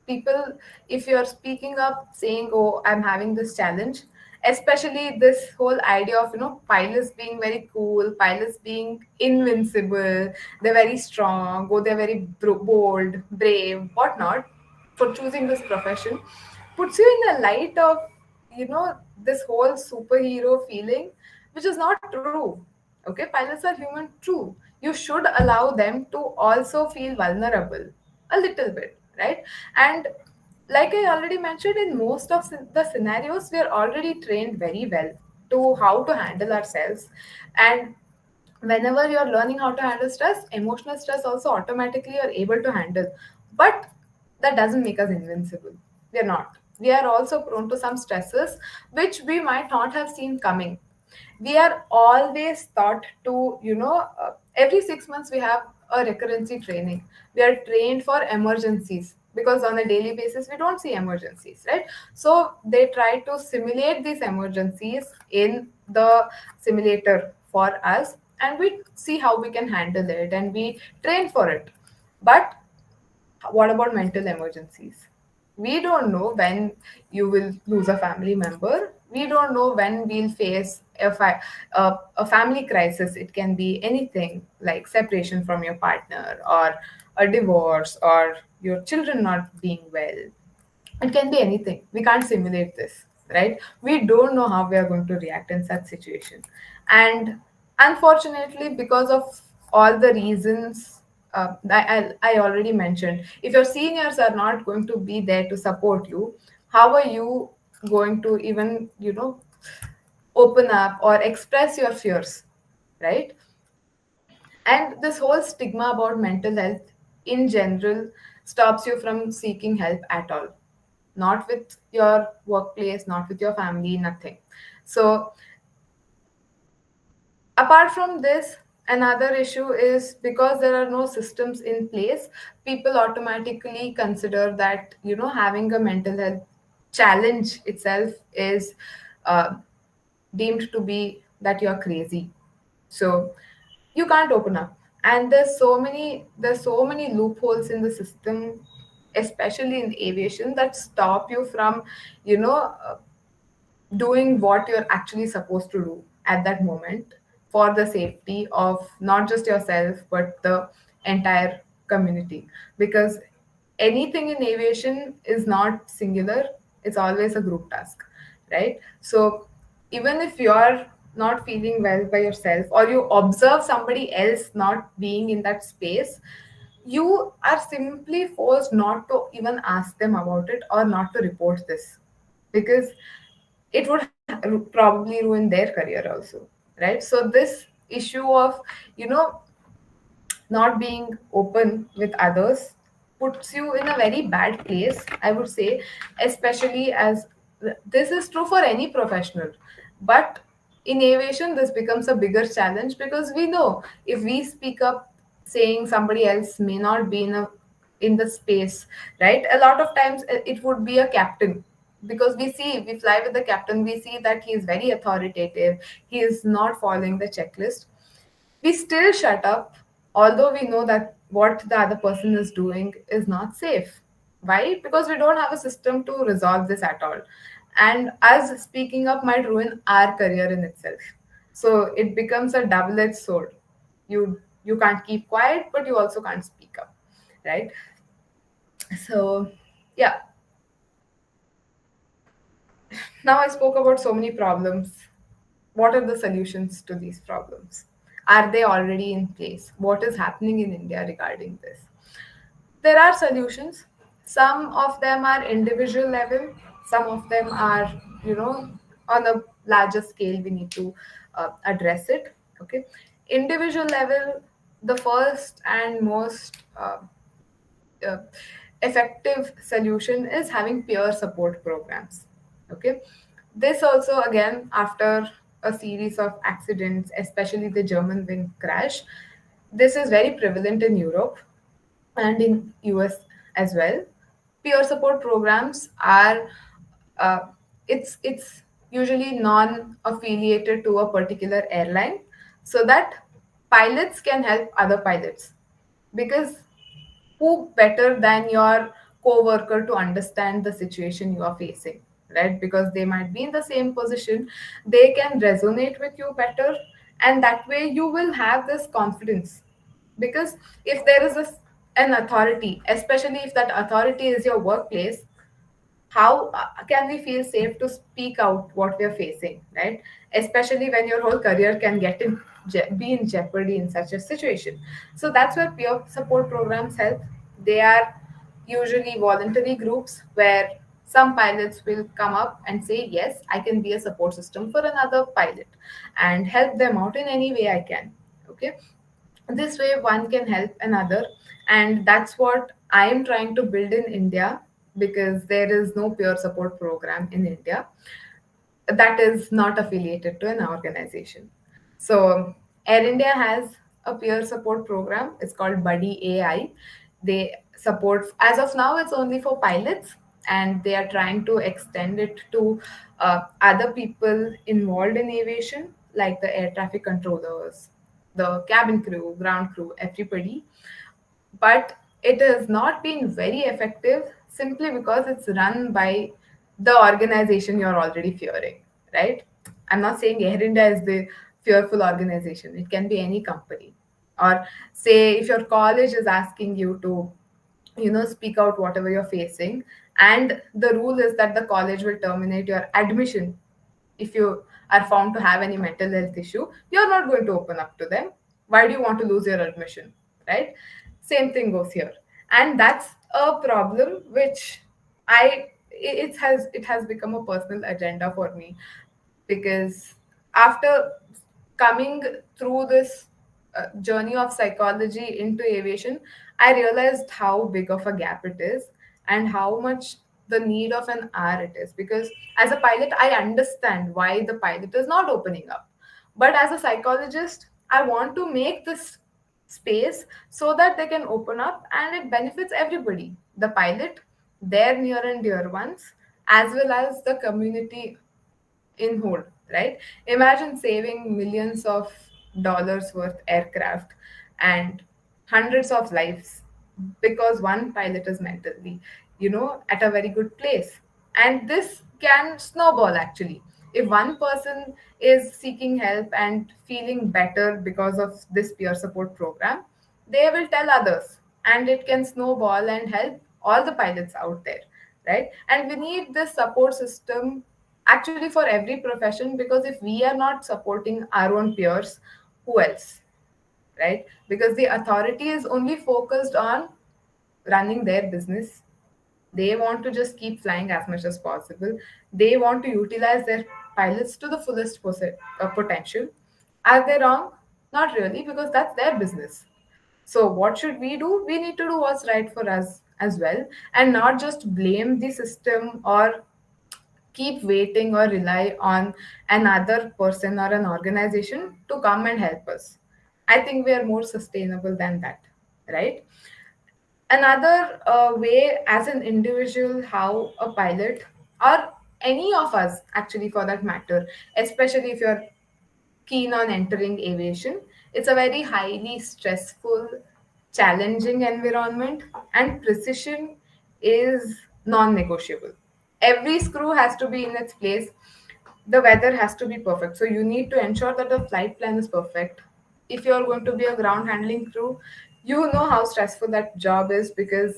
People, if you're speaking up saying, oh, I'm having this challenge, especially this whole idea of pilots being very cool, pilots being invincible, they're very strong, or they're very bold, brave, whatnot, for choosing this profession, puts you in the light of this whole superhero feeling, which is not true. Okay, pilots are human too. You should allow them to also feel vulnerable a little bit, right? And like I already mentioned, in most of the scenarios, we are already trained very well to how to handle ourselves. And whenever you're learning how to handle stress, emotional stress also automatically you're able to handle. But that doesn't make us invincible. We're not. We are also prone to some stresses which we might not have seen coming. We are always taught to every 6 months we have a recurrency training. We are trained for emergencies because on a daily basis we don't see emergencies, right? So they try to simulate these emergencies in the simulator for us, and we see how we can handle it and we train for it. But what about mental emergencies? We don't know when you will lose a family member. We don't know when we'll face a family crisis. It can be anything like separation from your partner, or a divorce, or your children not being well. It can be anything. We can't simulate this, right? We don't know how we are going to react in such situation. And unfortunately, because of all the reasons I already mentioned, if your seniors are not going to be there to support you, how are you going to even, open up or express your fears, right? And this whole stigma about mental health in general stops you from seeking help at all. Not with your workplace, not with your family, nothing. So, apart from this, another issue is because there are no systems in place, people automatically consider that, having a mental health challenge itself is uh, deemed to be that you're crazy. So you can't open up. And there's so many loopholes in the system, especially in aviation, that stop you from, you know, uh, doing what you're actually supposed to do at that moment for the safety of not just yourself but the entire community. Because anything in aviation is not singular, it's always a group task, right? So even if you're not feeling well by yourself or you observe somebody else not being in that space, you are simply forced not to even ask them about it or not to report this, because it would probably ruin their career also, right? So this issue of, you know not being open with others puts you in a very bad place, I would say. Especially as this is true for any professional, but in aviation this becomes a bigger challenge, because we know if we speak up saying somebody else may not be in the space, right? A lot of times it would be a captain, because we fly with the captain, we see that he is very authoritative, he is not following the checklist, we still shut up, although we know that what the other person is doing is not safe. Why? Because we don't have a system to resolve this at all. And us speaking up might ruin our career in itself. So it becomes a double-edged sword. You can't keep quiet, but you also can't speak up. Right? So yeah, now I spoke about so many problems. What are the solutions to these problems? Are they already in place? What is happening in India regarding this? There are solutions. Some of them are individual level, some of them are, on a larger scale, we need to address it. Okay. Individual level, the first and most uh, effective solution is having peer support programs. Okay. This also, again, after a series of accidents, especially the German wing crash, this is very prevalent in Europe and in US as well. Peer support programs are uh, it's usually non-affiliated to a particular airline, so that pilots can help other pilots. Because who better than your co-worker to understand the situation you are facing, right? Because they might be in the same position, they can resonate with you better, and that way you will have this confidence. Because if there is an authority, especially if that authority is your workplace, how can we feel safe to speak out what we are facing, right? Especially when your whole career can be in jeopardy in such a situation. So that's where peer support programs help. They are usually voluntary groups where some pilots will come up and say, yes, I can be a support system for another pilot and help them out in any way I can. Okay. This way one can help another, and that's what I am trying to build in India, because there is no peer support program in India that is not affiliated to an organization. So Air India has a peer support program. It's called Buddy AI. They support, as of now, it's only for pilots, and they are trying to extend it to other people involved in aviation, like the air traffic controllers, the cabin crew, ground crew, everybody. But it has not been very effective simply because it's run by the organization you're already fearing, right? I'm not saying Air India is the fearful organization, it can be any company. Or say if your college is asking you to, speak out whatever you're facing, And the rule is that the college will terminate your admission if you are found to have any mental health issue. You're not going to open up to them. Why do you want to lose your admission, right? Same thing goes here. And that's a problem which it has become a personal agenda for me, because after coming through this journey of psychology into aviation, I realized how big of a gap it is and how much the need of an hour it is. Because as a pilot, I understand why the pilot is not opening up. But as a psychologist, I want to make this space so that they can open up and it benefits everybody, the pilot, their near and dear ones, as well as the community in whole, right? Imagine saving millions of dollars worth aircraft and hundreds of lives because one pilot is mentally, at a very good place. And this can snowball actually. If one person is seeking help and feeling better because of this peer support program, they will tell others, and it can snowball and help all the pilots out there, right? And we need this support system actually for every profession, because if we are not supporting our own peers, who else, right? Because the authority is only focused on running their business. They want to just keep flying as much as possible. They want to utilize their pilots to the fullest potential. Are they wrong? Not really, because that's their business. So, what should we do? We need to do what's right for us as well, and not just blame the system or keep waiting or rely on another person or an organization to come and help us. I think we are more sustainable than that, right? Another way, as an individual, how a pilot or any of us, actually, for that matter, especially if you're keen on entering aviation, it's a very highly stressful, challenging environment, and precision is non negotiable. Every screw has to be in its place. The weather has to be perfect. So you need to ensure that the flight plan is perfect. If you're going to be a ground handling crew, you know how stressful that job is, because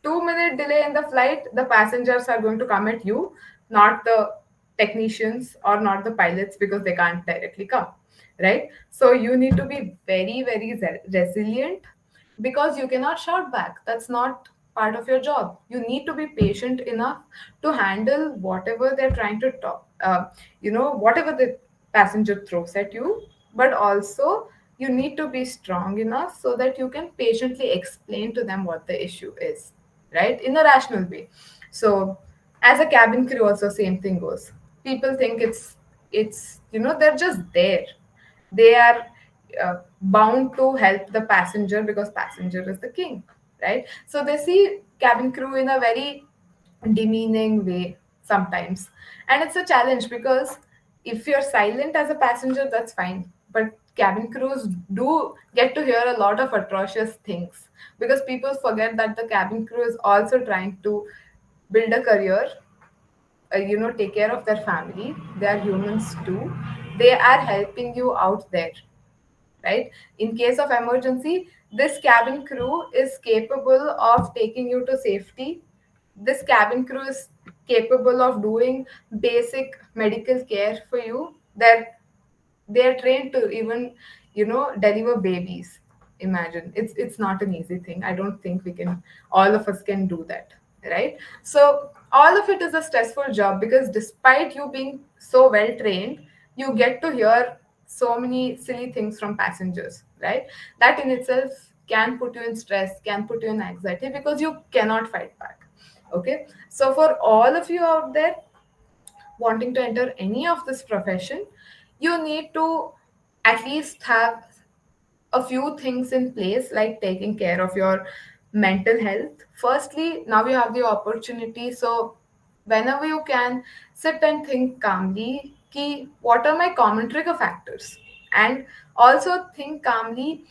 2 minute delay in the flight, the passengers are going to come at you, not the technicians or not the pilots, because they can't directly come, right? So you need to be very, very resilient, because you cannot shout back. That's not part of your job. You need to be patient enough to handle whatever they're trying to talk, whatever the passenger throws at you. But also, you need to be strong enough so that you can patiently explain to them what the issue is, right, in a rational way. So, as a cabin crew, also same thing goes. People think it's they're just there. They are bound to help the passenger because passenger is the king, right? So they see cabin crew in a very demeaning way sometimes, and it's a challenge, because if you're silent as a passenger, that's fine, but cabin crews do get to hear a lot of atrocious things, because people forget that the cabin crew is also trying to build a career, take care of their family. They are humans too. They are helping you out there, right? In case of emergency, this cabin crew is capable of taking you to safety. This cabin crew is capable of doing basic medical care for you. They're trained to even, deliver babies. Imagine, it's not an easy thing. I don't think we can, all of us can do that, right? So all of it is a stressful job, because despite you being so well trained, you get to hear so many silly things from passengers, right? That in itself can put you in stress, can put you in anxiety, because you cannot fight back. Okay, so for all of you out there wanting to enter any of this profession, you need to at least have a few things in place, like taking care of your mental health. Firstly, now you have the opportunity, so whenever you can, sit and think calmly ki what are my common trigger factors, and also think calmly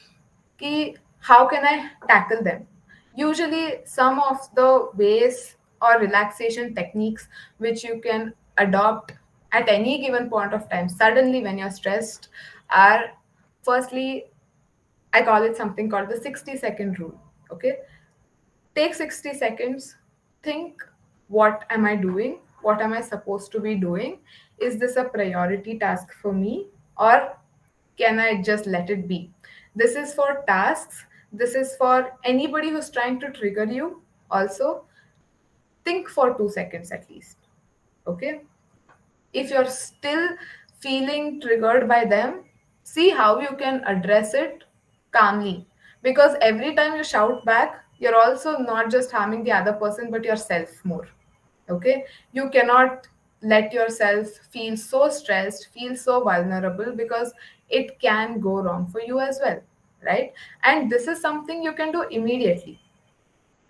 ki how can I tackle them. Usually, some of the ways or relaxation techniques which you can adopt at any given point of time, suddenly when you're stressed, are firstly, I call it something called the 60-second rule. Okay. Take 60 seconds, think what am I doing? What am I supposed to be doing? Is this a priority task for me, or can I just let it be? This is for tasks. This is for anybody who's trying to trigger you. Also, think for 2 seconds at least. Okay? If you're still feeling triggered by them, see how you can address it calmly. Because every time you shout back, you're also not just harming the other person, but yourself more. Okay? You cannot let yourself feel so stressed, feel so vulnerable, because it can go wrong for you as well. Right? And this is something you can do immediately.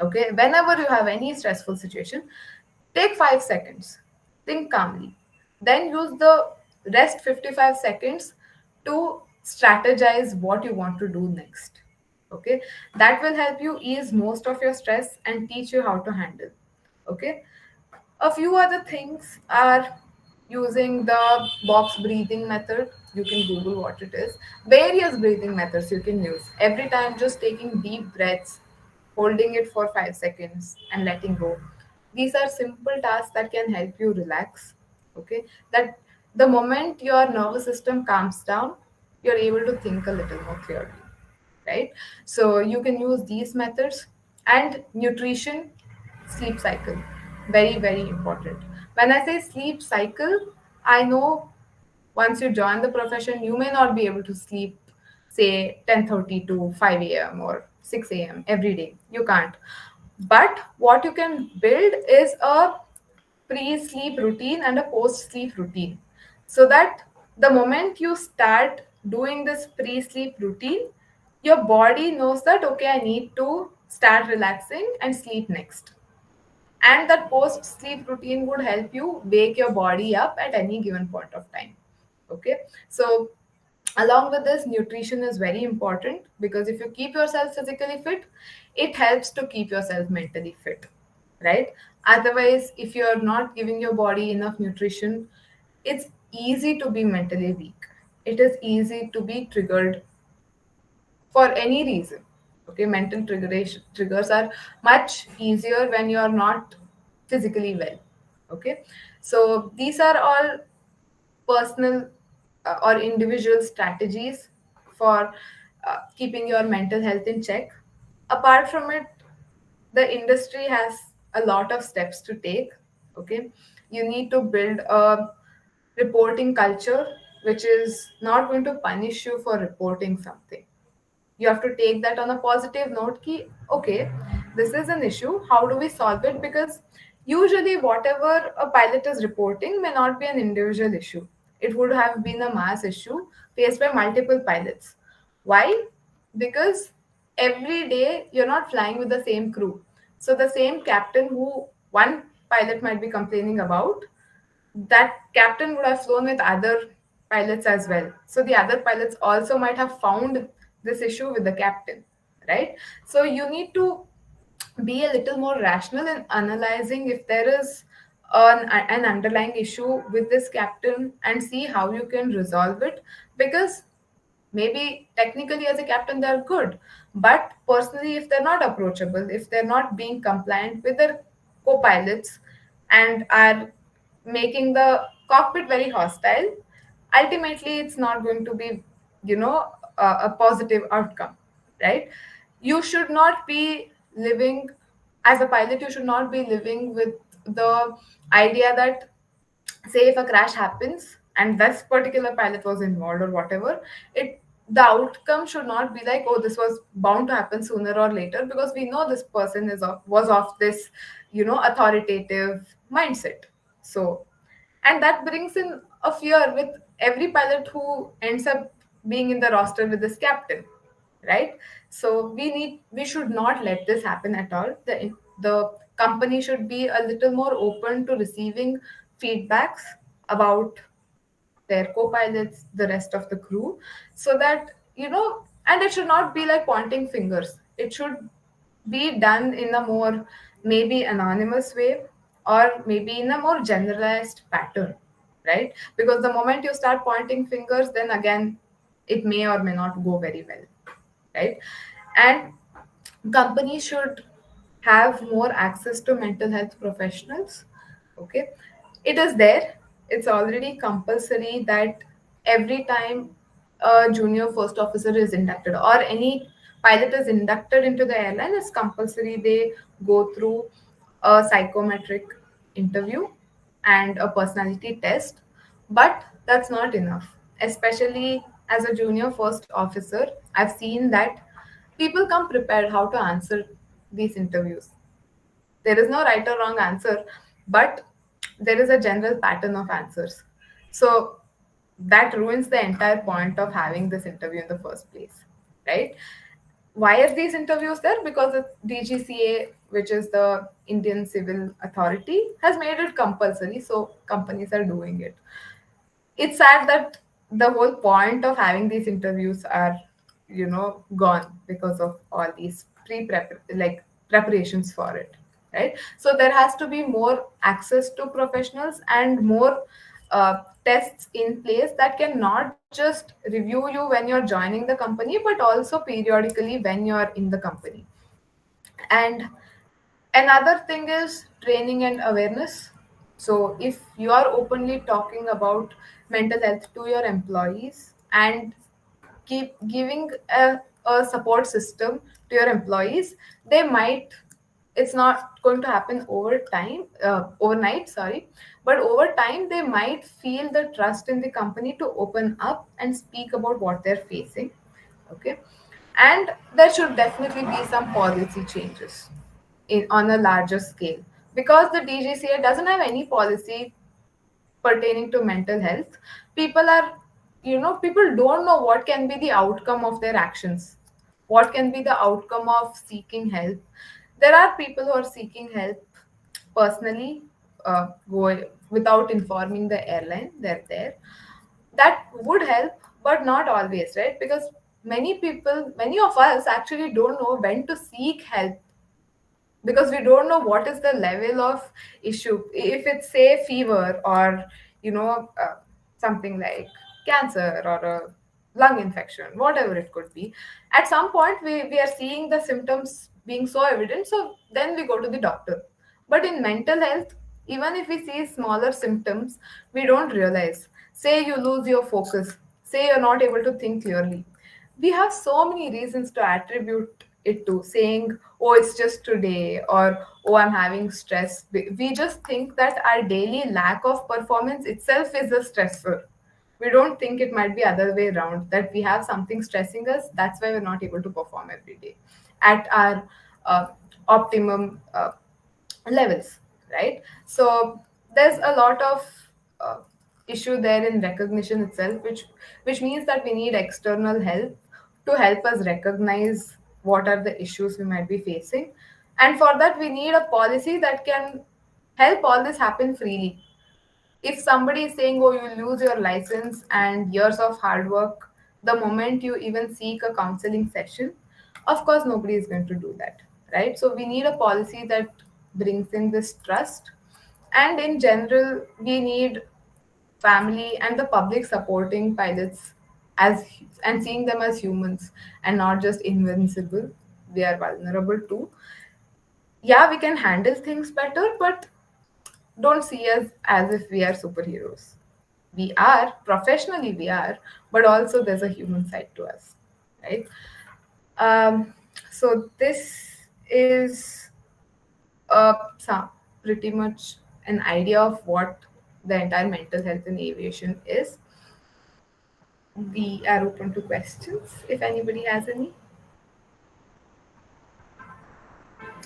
Okay, whenever you have any stressful situation, take 5 seconds, think calmly, then use the rest 55 seconds to strategize what you want to do next. Okay, that will help you ease most of your stress and teach you how to handle. Okay, a few other things are using the box breathing method. You can Google what it is. Various breathing methods you can use. Every time, just taking deep breaths, holding it for 5 seconds, and letting go. These are simple tasks that can help you relax. Okay, that the moment your nervous system calms down, you're able to think a little more clearly, right? So you can use these methods. And nutrition, sleep cycle, very, very important. When I say sleep cycle, I know once you join the profession, you may not be able to sleep, say 10:30 to 5 a.m. or 6 a.m. every day. You can't. But what you can build is a pre-sleep routine and a post-sleep routine, so that the moment you start doing this pre-sleep routine, your body knows that, okay, I need to start relaxing and sleep next. And that post sleep routine would help you wake your body up at any given point of time. Okay, so along with this, nutrition is very important, because if you keep yourself physically fit, it helps to keep yourself mentally fit, right? Otherwise, if you're not giving your body enough nutrition, it's easy to be mentally weak. It is easy to be triggered for any reason. Okay, mental triggers are much easier when you are not physically well. Okay, so these are all personal or individual strategies for keeping your mental health in check. Apart from it, the industry has a lot of steps to take. Okay, you need to build a reporting culture which is not going to punish you for reporting something. You have to take that on a positive note ki, okay, this is an issue, how do we solve it? Because usually whatever a pilot is reporting may not be an individual issue. It would have been a mass issue faced by multiple pilots. Why? Because every day you're not flying with the same crew. So the same captain who one pilot might be complaining about, that captain would have flown with other pilots as well. So the other pilots also might have found this issue with the captain, right? So you need to be a little more rational in analyzing if there is an underlying issue with this captain, and see how you can resolve it. Because maybe technically as a captain they're good, but personally, if they're not approachable, if they're not being compliant with their co-pilots and are making the cockpit very hostile, ultimately it's not going to be, a positive outcome, right? You should not be living, as a pilot, you should not be living with the idea that, say if a crash happens and this particular pilot was involved or whatever, it the outcome should not be like, oh, this was bound to happen sooner or later, because we know this person was of this, authoritative mindset. So, and that brings in a fear with every pilot who ends up being in the roster with this captain, right? So we should not let this happen at all. The company should be a little more open to receiving feedbacks about their co-pilots, the rest of the crew, so that, and it should not be like pointing fingers. It should be done in a more maybe anonymous way, or maybe in a more generalized pattern, right? Because the moment you start pointing fingers, then again it may or may not go very well, right? And companies should have more access to mental health professionals. Okay, it is there. It's already compulsory that every time a junior first officer is inducted or any pilot is inducted into the airline, it's compulsory they go through a psychometric interview and a personality test. But that's not enough, especially as a junior first officer. I've seen that people come prepared how to answer these interviews. There is no right or wrong answer, but there is a general pattern of answers. So that ruins the entire point of having this interview in the first place, right? Why are these interviews there? Because the DGCA, which is the Indian Civil Authority, has made it compulsory, so companies are doing it. It's sad that the whole point of having these interviews are, gone because of all these preparations for it, right? So there has to be more access to professionals and more tests in place that can not just review you when you're joining the company, but also periodically when you're in the company. And another thing is training and awareness. So, if you are openly talking about mental health to your employees and keep giving a support system to your employees, they might, it's not going to happen overnight, sorry, but over time, they might feel the trust in the company to open up and speak about what they're facing. Okay. And there should definitely be some policy changes on a larger scale, because the DGCA doesn't have any policy pertaining to mental health. People are, people don't know what can be the outcome of their actions, what can be the outcome of seeking help. There are people who are seeking help personally, without informing the airline they're there. That would help, but not always, right? Because many of us actually don't know when to seek help, because we don't know what is the level of issue. If it's say fever or something like cancer or a lung infection, whatever it could be, at some point we are seeing the symptoms being so evident, so then we go to the doctor. But in mental health, even if we see smaller symptoms, we don't realize. Say you lose your focus, say you're not able to think clearly, we have so many reasons to attribute it to, saying, oh, it's just today, or oh, I'm having stress. We just think that our daily lack of performance itself is a stressor. We don't think it might be other way around, that we have something stressing us, that's why we're not able to perform every day at our uh, optimum levels, right? So there's a lot of uh, issue there in recognition itself, which means that we need external help to help us recognize what are the issues we might be facing. And for that, we need a policy that can help all this happen freely. If somebody is saying, oh, you lose your license and years of hard work the moment you even seek a counseling session, of course nobody is going to do that, right? So we need a policy that brings in this trust. And in general, we need family and the public supporting pilots as, and seeing them as humans and not just invincible. We are vulnerable too. Yeah, we can handle things better, but don't see us as if we are superheroes. We are, professionally we are, but also there's a human side to us, right? So this is pretty much an idea of what the entire mental health in aviation is. We are open to questions if anybody has any.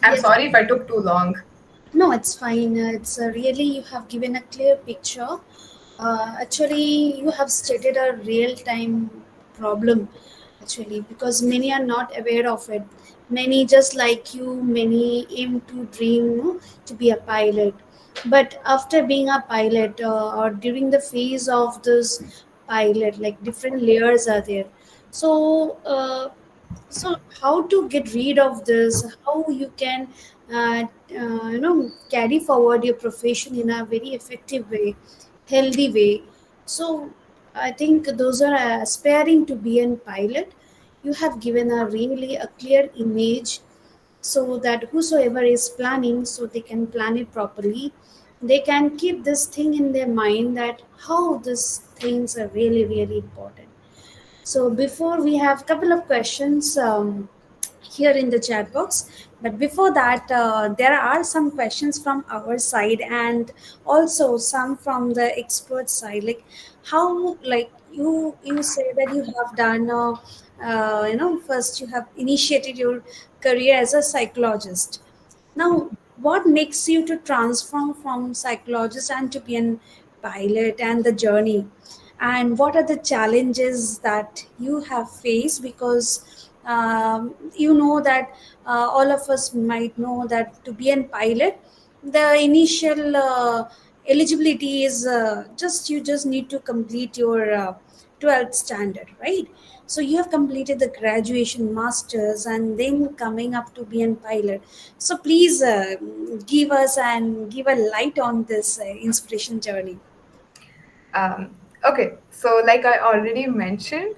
I'm Yes. sorry if I took too long. No, it's fine. It's really you have given a clear picture. Actually, you have stated a real time problem. Actually, because many are not aware of it. Many, just like you, many aim to dream, to be a pilot. But after being a pilot, or during the phase of this pilot, like different layers are there. So, so how to get rid of this, how you can carry forward your profession in a very effective way, healthy way. So I think those are aspiring to be a pilot. You have given a really a clear image so that whosoever is planning, so they can plan it properly. They can keep this thing in their mind that how these things are really really important. So before we have couple of questions here in the chat box, but before that there are some questions from our side and also some from the expert side. Like how, like you say that you have done first you have initiated your career as a psychologist. Now, what makes you to transform from psychologist and to be an pilot, and the journey? And what are the challenges that you have faced? Because you know that all of us might know that to be a pilot, the initial eligibility is just you just need to complete your 12th standard, right? So you have completed the graduation, masters, and then coming up to be a pilot. So please give us and give a light on this inspiration journey. Okay, so like I already mentioned,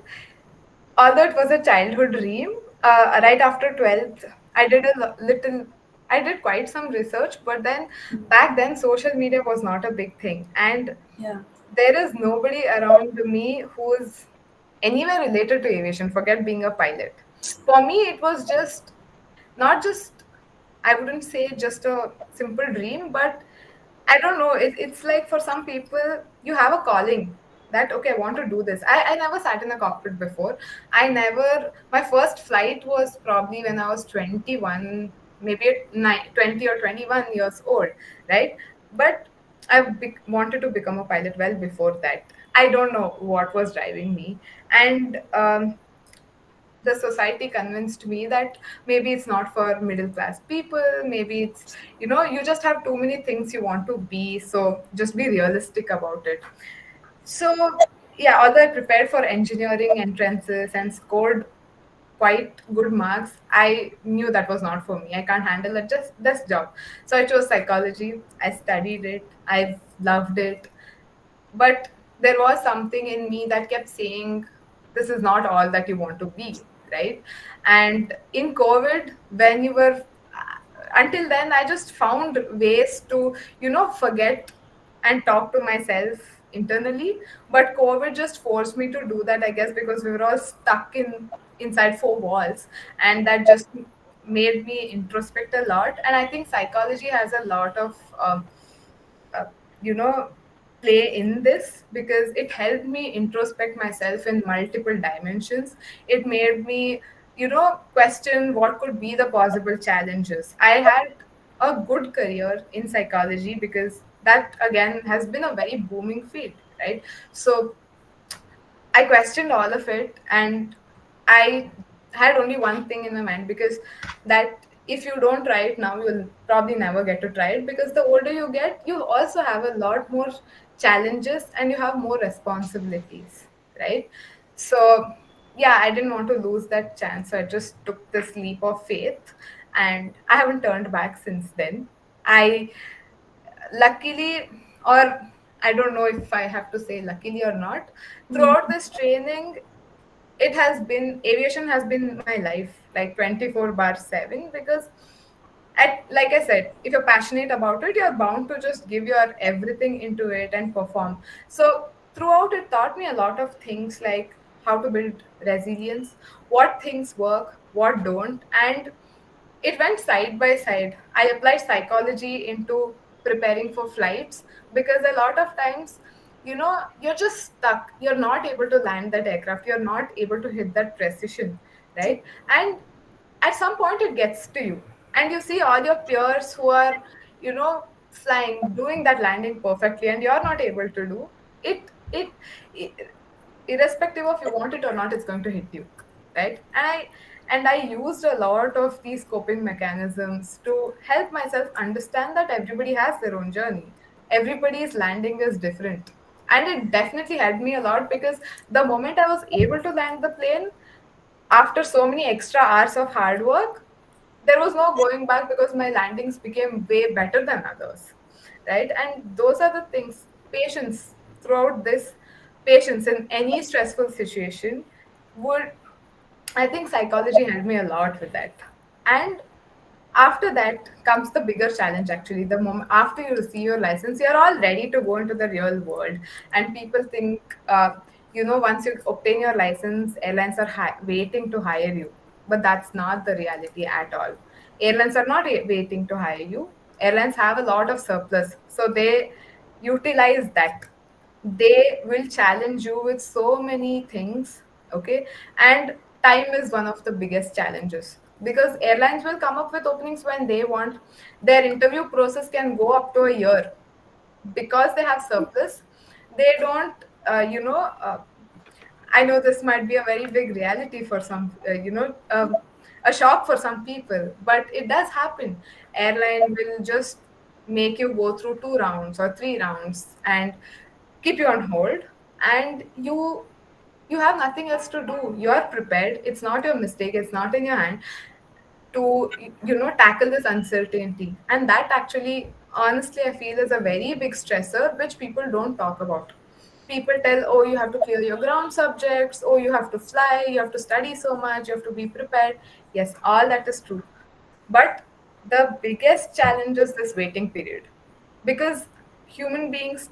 although it was a childhood dream, right after 12th, I did I did quite some research, but then back then social media was not a big thing. And Yeah. there is nobody around me who's anywhere related to aviation, forget being a pilot. For me, it was just not just, I wouldn't say just a simple dream, but I don't know. It's like for some people, you have a calling that, okay, I want to do this. I never sat in a cockpit before. My first flight was probably when I was 21, maybe at 20 or 21 years old, right? But wanted to become a pilot well before that. I don't know what was driving me. And the society convinced me that maybe it's not for middle class people, maybe it's, you just have too many things you want to be, so just be realistic about it. So yeah, although I prepared for engineering entrances and scored quite good marks, I knew that was not for me. I can't handle it, just this job. So I chose psychology. I studied it, I've loved it, but there was something in me that kept saying this is not all that you want to be, right? And in COVID, when you were until then, I just found ways to forget and talk to myself internally. But COVID just forced me to do that, I guess, because we were all stuck inside four walls, and that just made me introspect a lot. And I think psychology has a lot of uh, you know play in this, because it helped me introspect myself in multiple dimensions. It made me question what could be the possible challenges. I had a good career in psychology because that again has been a very booming field, right? So I questioned all of it, and I had only one thing in my mind, because that if you don't try it now, you'll probably never get to try it, because the older you get, you also have a lot more challenges and you have more responsibilities, right? So yeah, I didn't want to lose that chance, so I just took this leap of faith, and I haven't turned back since then. I luckily, or I don't know if I have to say luckily or not, throughout this training, aviation has been my life, like 24 bar 7, because like I said, if you're passionate about it, you're bound to just give your everything into it and perform. So throughout, it taught me a lot of things, like how to build resilience, what things work, what don't. And it went side by side. I applied psychology into preparing for flights, because a lot of times, you're just stuck. You're not able to land that aircraft. You're not able to hit that precision, right? And at some point, it gets to you, and you see all your peers who are, flying, doing that landing perfectly, and you're not able to do it. It irrespective of you want it or not, it's going to hit you, right? And I used a lot of these coping mechanisms to help myself understand that everybody has their own journey, everybody's landing is different. And it definitely helped me a lot, because the moment I was able to land the plane after so many extra hours of hard work, there was no going back, because my landings became way better than others, right? And those are the things. Patience throughout this, patience in any stressful situation would, I think psychology helped me a lot with that. And After that comes the bigger challenge. Actually, the moment after you receive your license, you're all ready to go into the real world, and people think, once you obtain your license, airlines are waiting to hire you, but that's not the reality at all. Airlines are not waiting to hire you. Airlines have a lot of surplus, so they utilize that. They will challenge you with so many things. Okay. And time is one of the biggest challenges, because airlines will come up with openings when they want. Their interview process can go up to a year, because they have surplus. They don't I know this might be a very big reality for some, a shock for some people, but it does happen. Airline will just make you go through 2 rounds or 3 rounds and keep you on hold, and you have nothing else to do. You are prepared. It's not your mistake. It's not in your hand to tackle this uncertainty, and that actually, honestly, I feel is a very big stressor which people don't talk about. People tell, oh, you have to clear your ground subjects, oh, you have to fly, you have to study so much, you have to be prepared. Yes, all that is true, but the biggest challenge is this waiting period, because human beings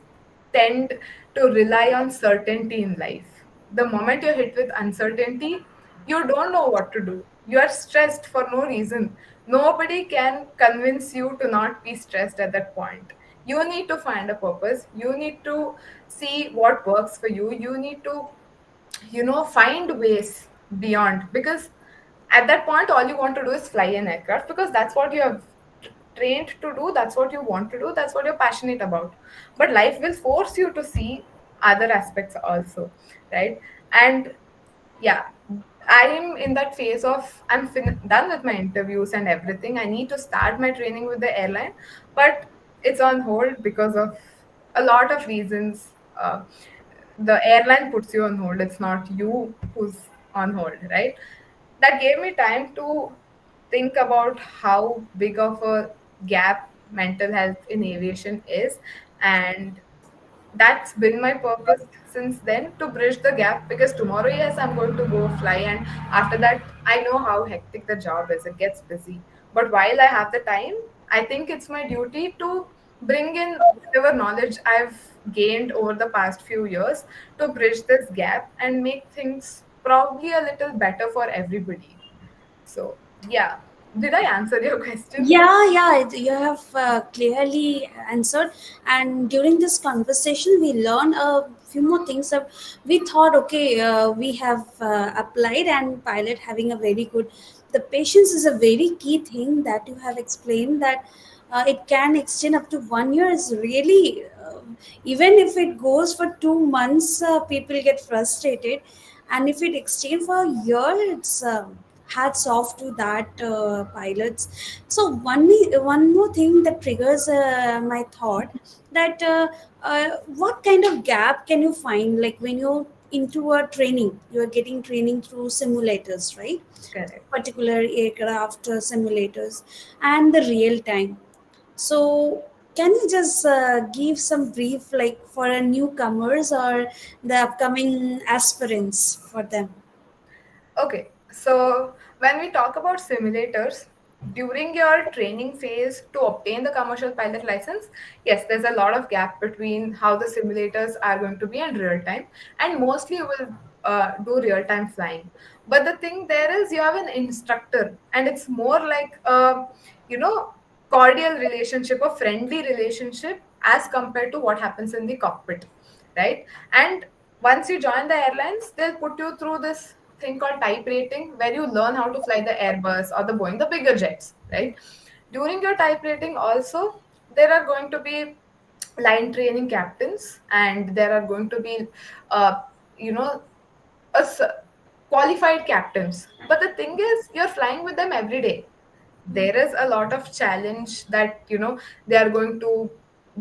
tend to rely on certainty in life. The moment you're hit with uncertainty, you don't know what to do. You are stressed for no reason. Nobody can convince you to not be stressed at that point. You need to find a purpose. You need to see what works for you. You need to find ways beyond, because at that point all you want to do is fly an aircraft, because that's what you have trained to do, that's what you want to do, that's what you're passionate about. But life will force you to see other aspects also, right? And yeah, I'm in that phase of done with my interviews and everything. I need to start my training with the airline, but it's on hold because of a lot of reasons. The airline puts you on hold, it's not you who's on hold, right? That gave me time to think about how big of a gap mental health in aviation is, and that's been my purpose since then, to bridge the gap, because tomorrow, yes, I'm going to go fly, and after that I know how hectic the job is. It gets busy, but while I have the time, I think it's my duty to bring in whatever knowledge I've gained over the past few years to bridge this gap and make things probably a little better for everybody. So yeah, did I answer your question? You have clearly answered. And during this conversation, we learned a few more things. That we thought, okay, we have applied, and pilot having a very good. The patience is a very key thing that you have explained. That it can extend up to 1 year. Is really even if it goes for 2 months, people get frustrated, and if it extends for a year, it's. Hats off to that pilots. So one more thing that triggers my thought, that what kind of gap can you find, like when you're into a training, you're getting training through simulators, right? Correct. Particular aircraft simulators and the real time. So can you just give some brief, like for a newcomers or the upcoming aspirants for them? Okay, so when we talk about simulators, during your training phase to obtain the commercial pilot license, yes, there's a lot of gap between how the simulators are going to be in real time, and mostly you will do real time flying. But the thing there is, you have an instructor, and it's more like a, you know, cordial relationship, a friendly relationship, as compared to what happens in the cockpit, right? And once you join the airlines, they'll put you through this thing called type rating, where you learn how to fly the Airbus or the Boeing, the bigger jets, right? During your type rating, also, there are going to be line training captains, and there are going to be, uh, you know, a qualified captains. But the thing is, you're flying with them every day. There is a lot of challenge that they are going to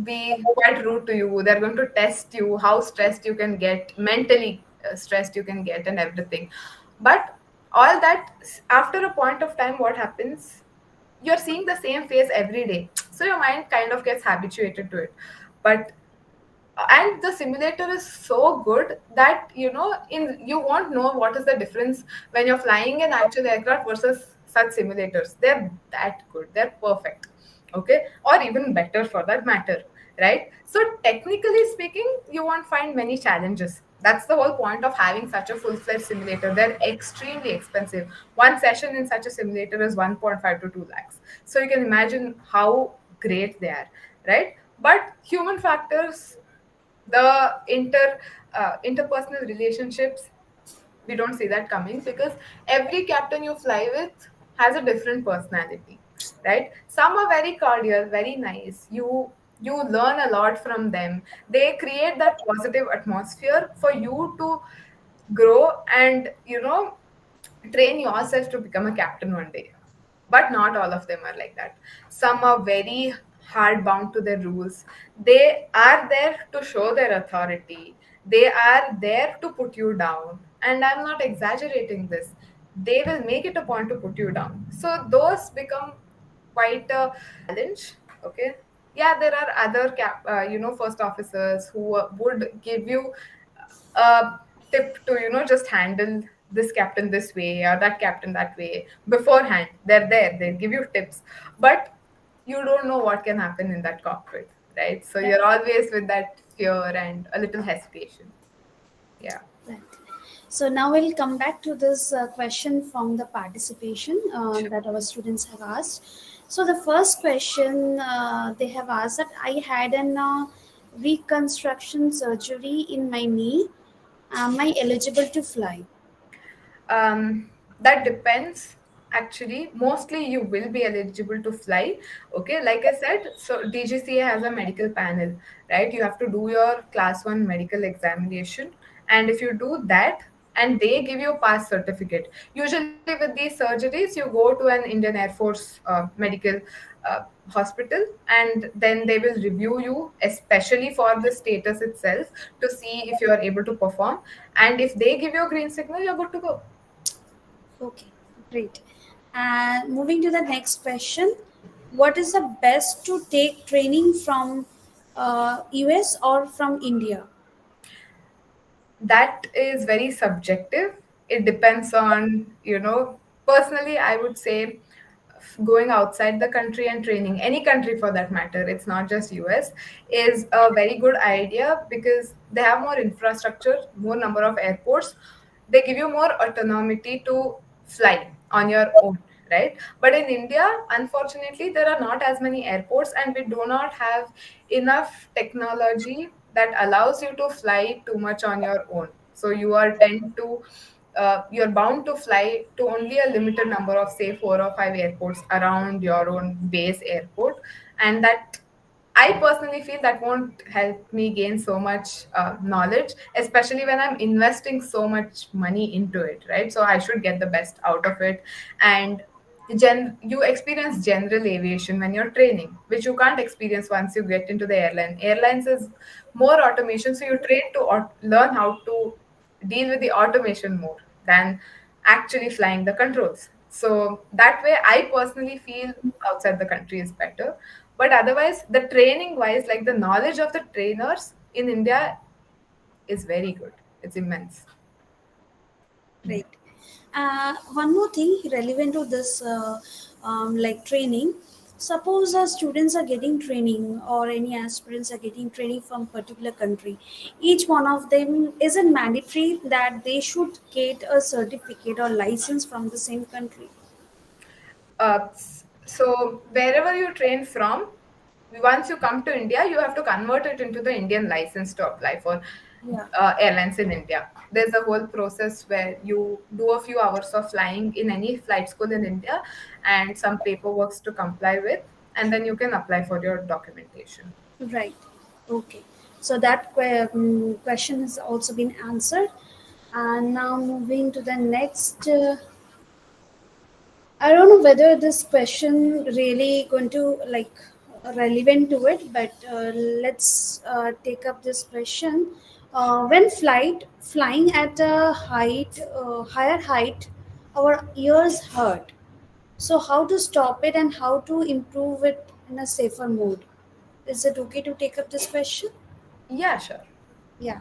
be quite rude to you. They're going to test you how stressed you can get, mentally stressed you can get, and everything. But all that, after a point of time, what happens, you're seeing the same face every day, so your mind kind of gets habituated to it. But and the simulator is so good that in you won't know what is the difference when you're flying an actual aircraft versus such simulators. They're that good. They're perfect. Okay, or even better for that matter, right? So technically speaking, you won't find many challenges. That's the whole point of having such a full-fledged simulator. They're extremely expensive. One session in such a simulator is 1.5 to 2 lakhs. So you can imagine how great they are, right? But human factors, the interpersonal relationships, we don't see that coming, because every captain you fly with has a different personality, right? Some are very cordial, very nice. You learn a lot from them. They create that positive atmosphere for you to grow and, train yourself to become a captain one day. But not all of them are like that. Some are very hard bound to their rules. They are there to show their authority. They are there to put you down. And I'm not exaggerating this. They will make it a point to put you down. So those become quite a challenge. Okay. Yeah, there are other first officers who would give you a tip to, just handle this captain this way or that captain that way beforehand. They're there, they give you tips, but you don't know what can happen in that cockpit, right? So you're always with that fear and a little hesitation. Yeah. Right. So now we'll come back to this question from the participation Sure. that our students have asked. So the first question they have asked that I had an reconstruction surgery in my knee. Am I eligible to fly? That depends. Actually, mostly you will be eligible to fly. Okay, like I said, so DGCA has a medical panel, right? You have to do your class 1 medical examination, and if you do that, and they give you a pass certificate. Usually with these surgeries, you go to an Indian Air Force medical hospital, and then they will review you, especially for the status itself, to see if you are able to perform. And if they give you a green signal, you're good to go. Okay, great. And moving to the next question, what is the best to take training from US or from India? That is very subjective. It depends on, personally, I would say going outside the country and training, any country for that matter, it's not just US, is a very good idea, because they have more infrastructure, more number of airports. They give you more autonomy to fly on your own, right? But in India, unfortunately, there are not as many airports, and we do not have enough technology that allows you to fly too much on your own. So you're bound to fly to only a limited number of, say, 4 or 5 airports around your own base airport, and that, I personally feel, that won't help me gain so much knowledge, especially when I'm investing so much money into it, right? So I should get the best out of it. And you experience general aviation when you're training, which you can't experience once you get into the airline. Airlines is more automation, so you train to learn how to deal with the automation more than actually flying the controls. So that way, I personally feel outside the country is better. But otherwise, the training wise, like the knowledge of the trainers in India is very good. It's immense. Great. One more thing relevant to this, like training. Suppose students are getting training or any aspirants are getting training from particular country. Each one of them is it mandatory that they should get a certificate or license from the same country? So wherever you train from, once you come to India, you have to convert it into the Indian license to apply for Yeah. airlines in India. There's a whole process where you do a few hours of flying in any flight school in India, and some paperwork to comply with, and then you can apply for your documentation. Right. Okay. So that question has also been answered. And now moving to the next. I don't know whether this question really going to like relevant to it, but let's take up this question. When flying at a higher height, our ears hurt. So how to stop it and how to improve it in a safer mode? Is it okay to take up this question? Yeah, sure. Yeah.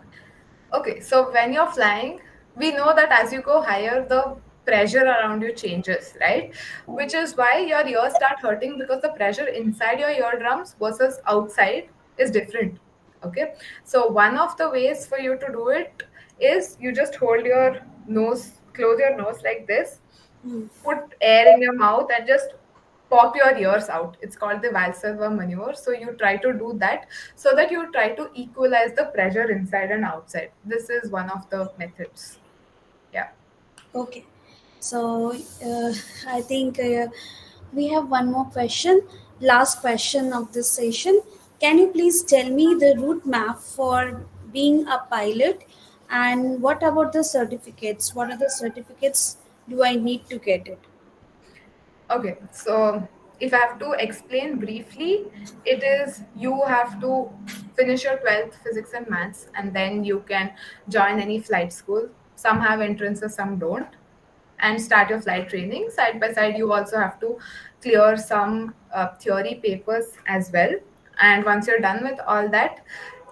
Okay, so when you're flying, we know that as you go higher, the pressure around you changes, right? Which is why your ears start hurting, because the pressure inside your eardrums versus outside is different. Okay, so one of the ways for you to do it is you just hold your nose, close your nose like this, Mm. put air in your mouth and just pop your ears out. It's called the Valsalva maneuver. So you try to do that so that you try to equalize the pressure inside and outside. This is one of the methods. Yeah. Okay. So I think we have one more question. Last question of this session. Can you please tell me the route map for being a pilot, and what about the certificates? What are the certificates do I need to get it? Okay, so if I have to explain briefly, it is you have to finish your 12th physics and maths, and then you can join any flight school. Some have entrances, some don't, and start your flight training. Side by side, you also have to clear some theory papers as well. And once you're done with all that,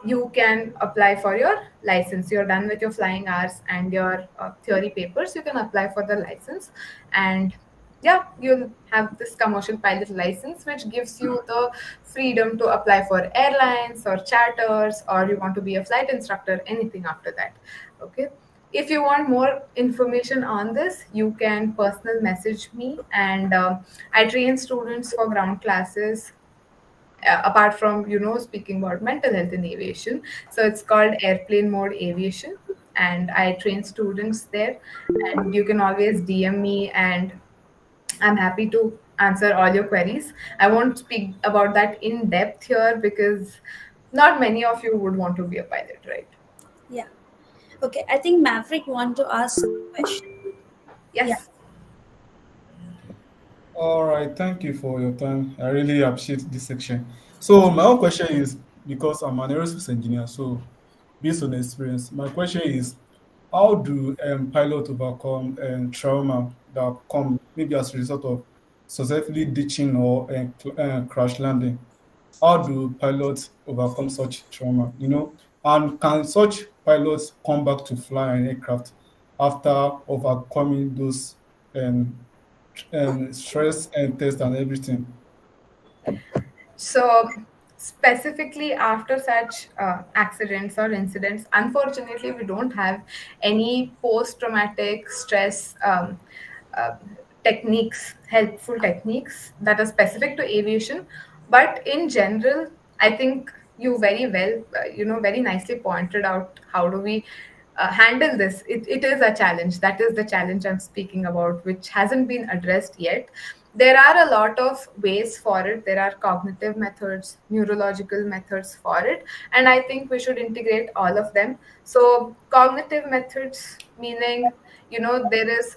you can apply for your license. You're done with your flying hours and your theory papers, you can apply for the license. And yeah, you'll have this commercial pilot license, which gives you the freedom to apply for airlines or charters, or you want to be a flight instructor, anything after that. Okay, if you want more information on this, you can personal message me, and I train students for ground classes, apart from speaking about mental health in aviation. So it's called airplane mode aviation, and I train students there. And you can always DM me, and I'm happy to answer all your queries. I won't speak about that in depth here because not many of you would want to be a pilot, right? Yeah. Okay. I think Maverick want to ask a question. Yeah. Yes. All right, thank you for your time. I really appreciate this section. So my own question is, because I'm an aerospace engineer, so based on experience, my question is, how do pilots overcome trauma that come maybe as a result of successfully ditching or crash landing? How do pilots overcome such trauma? And can such pilots come back to fly an aircraft after overcoming those um, stress and test and everything? So, specifically after such accidents or incidents, unfortunately, we don't have any post traumatic stress uh, techniques, helpful techniques that are specific to aviation. But in general, I think you very well, very nicely pointed out how do we handle this. It is a challenge. That is the challenge I'm speaking about, which hasn't been addressed yet. There are a lot of ways for it. There are cognitive methods, neurological methods for it, and I think we should integrate all of them. So cognitive methods, meaning there is,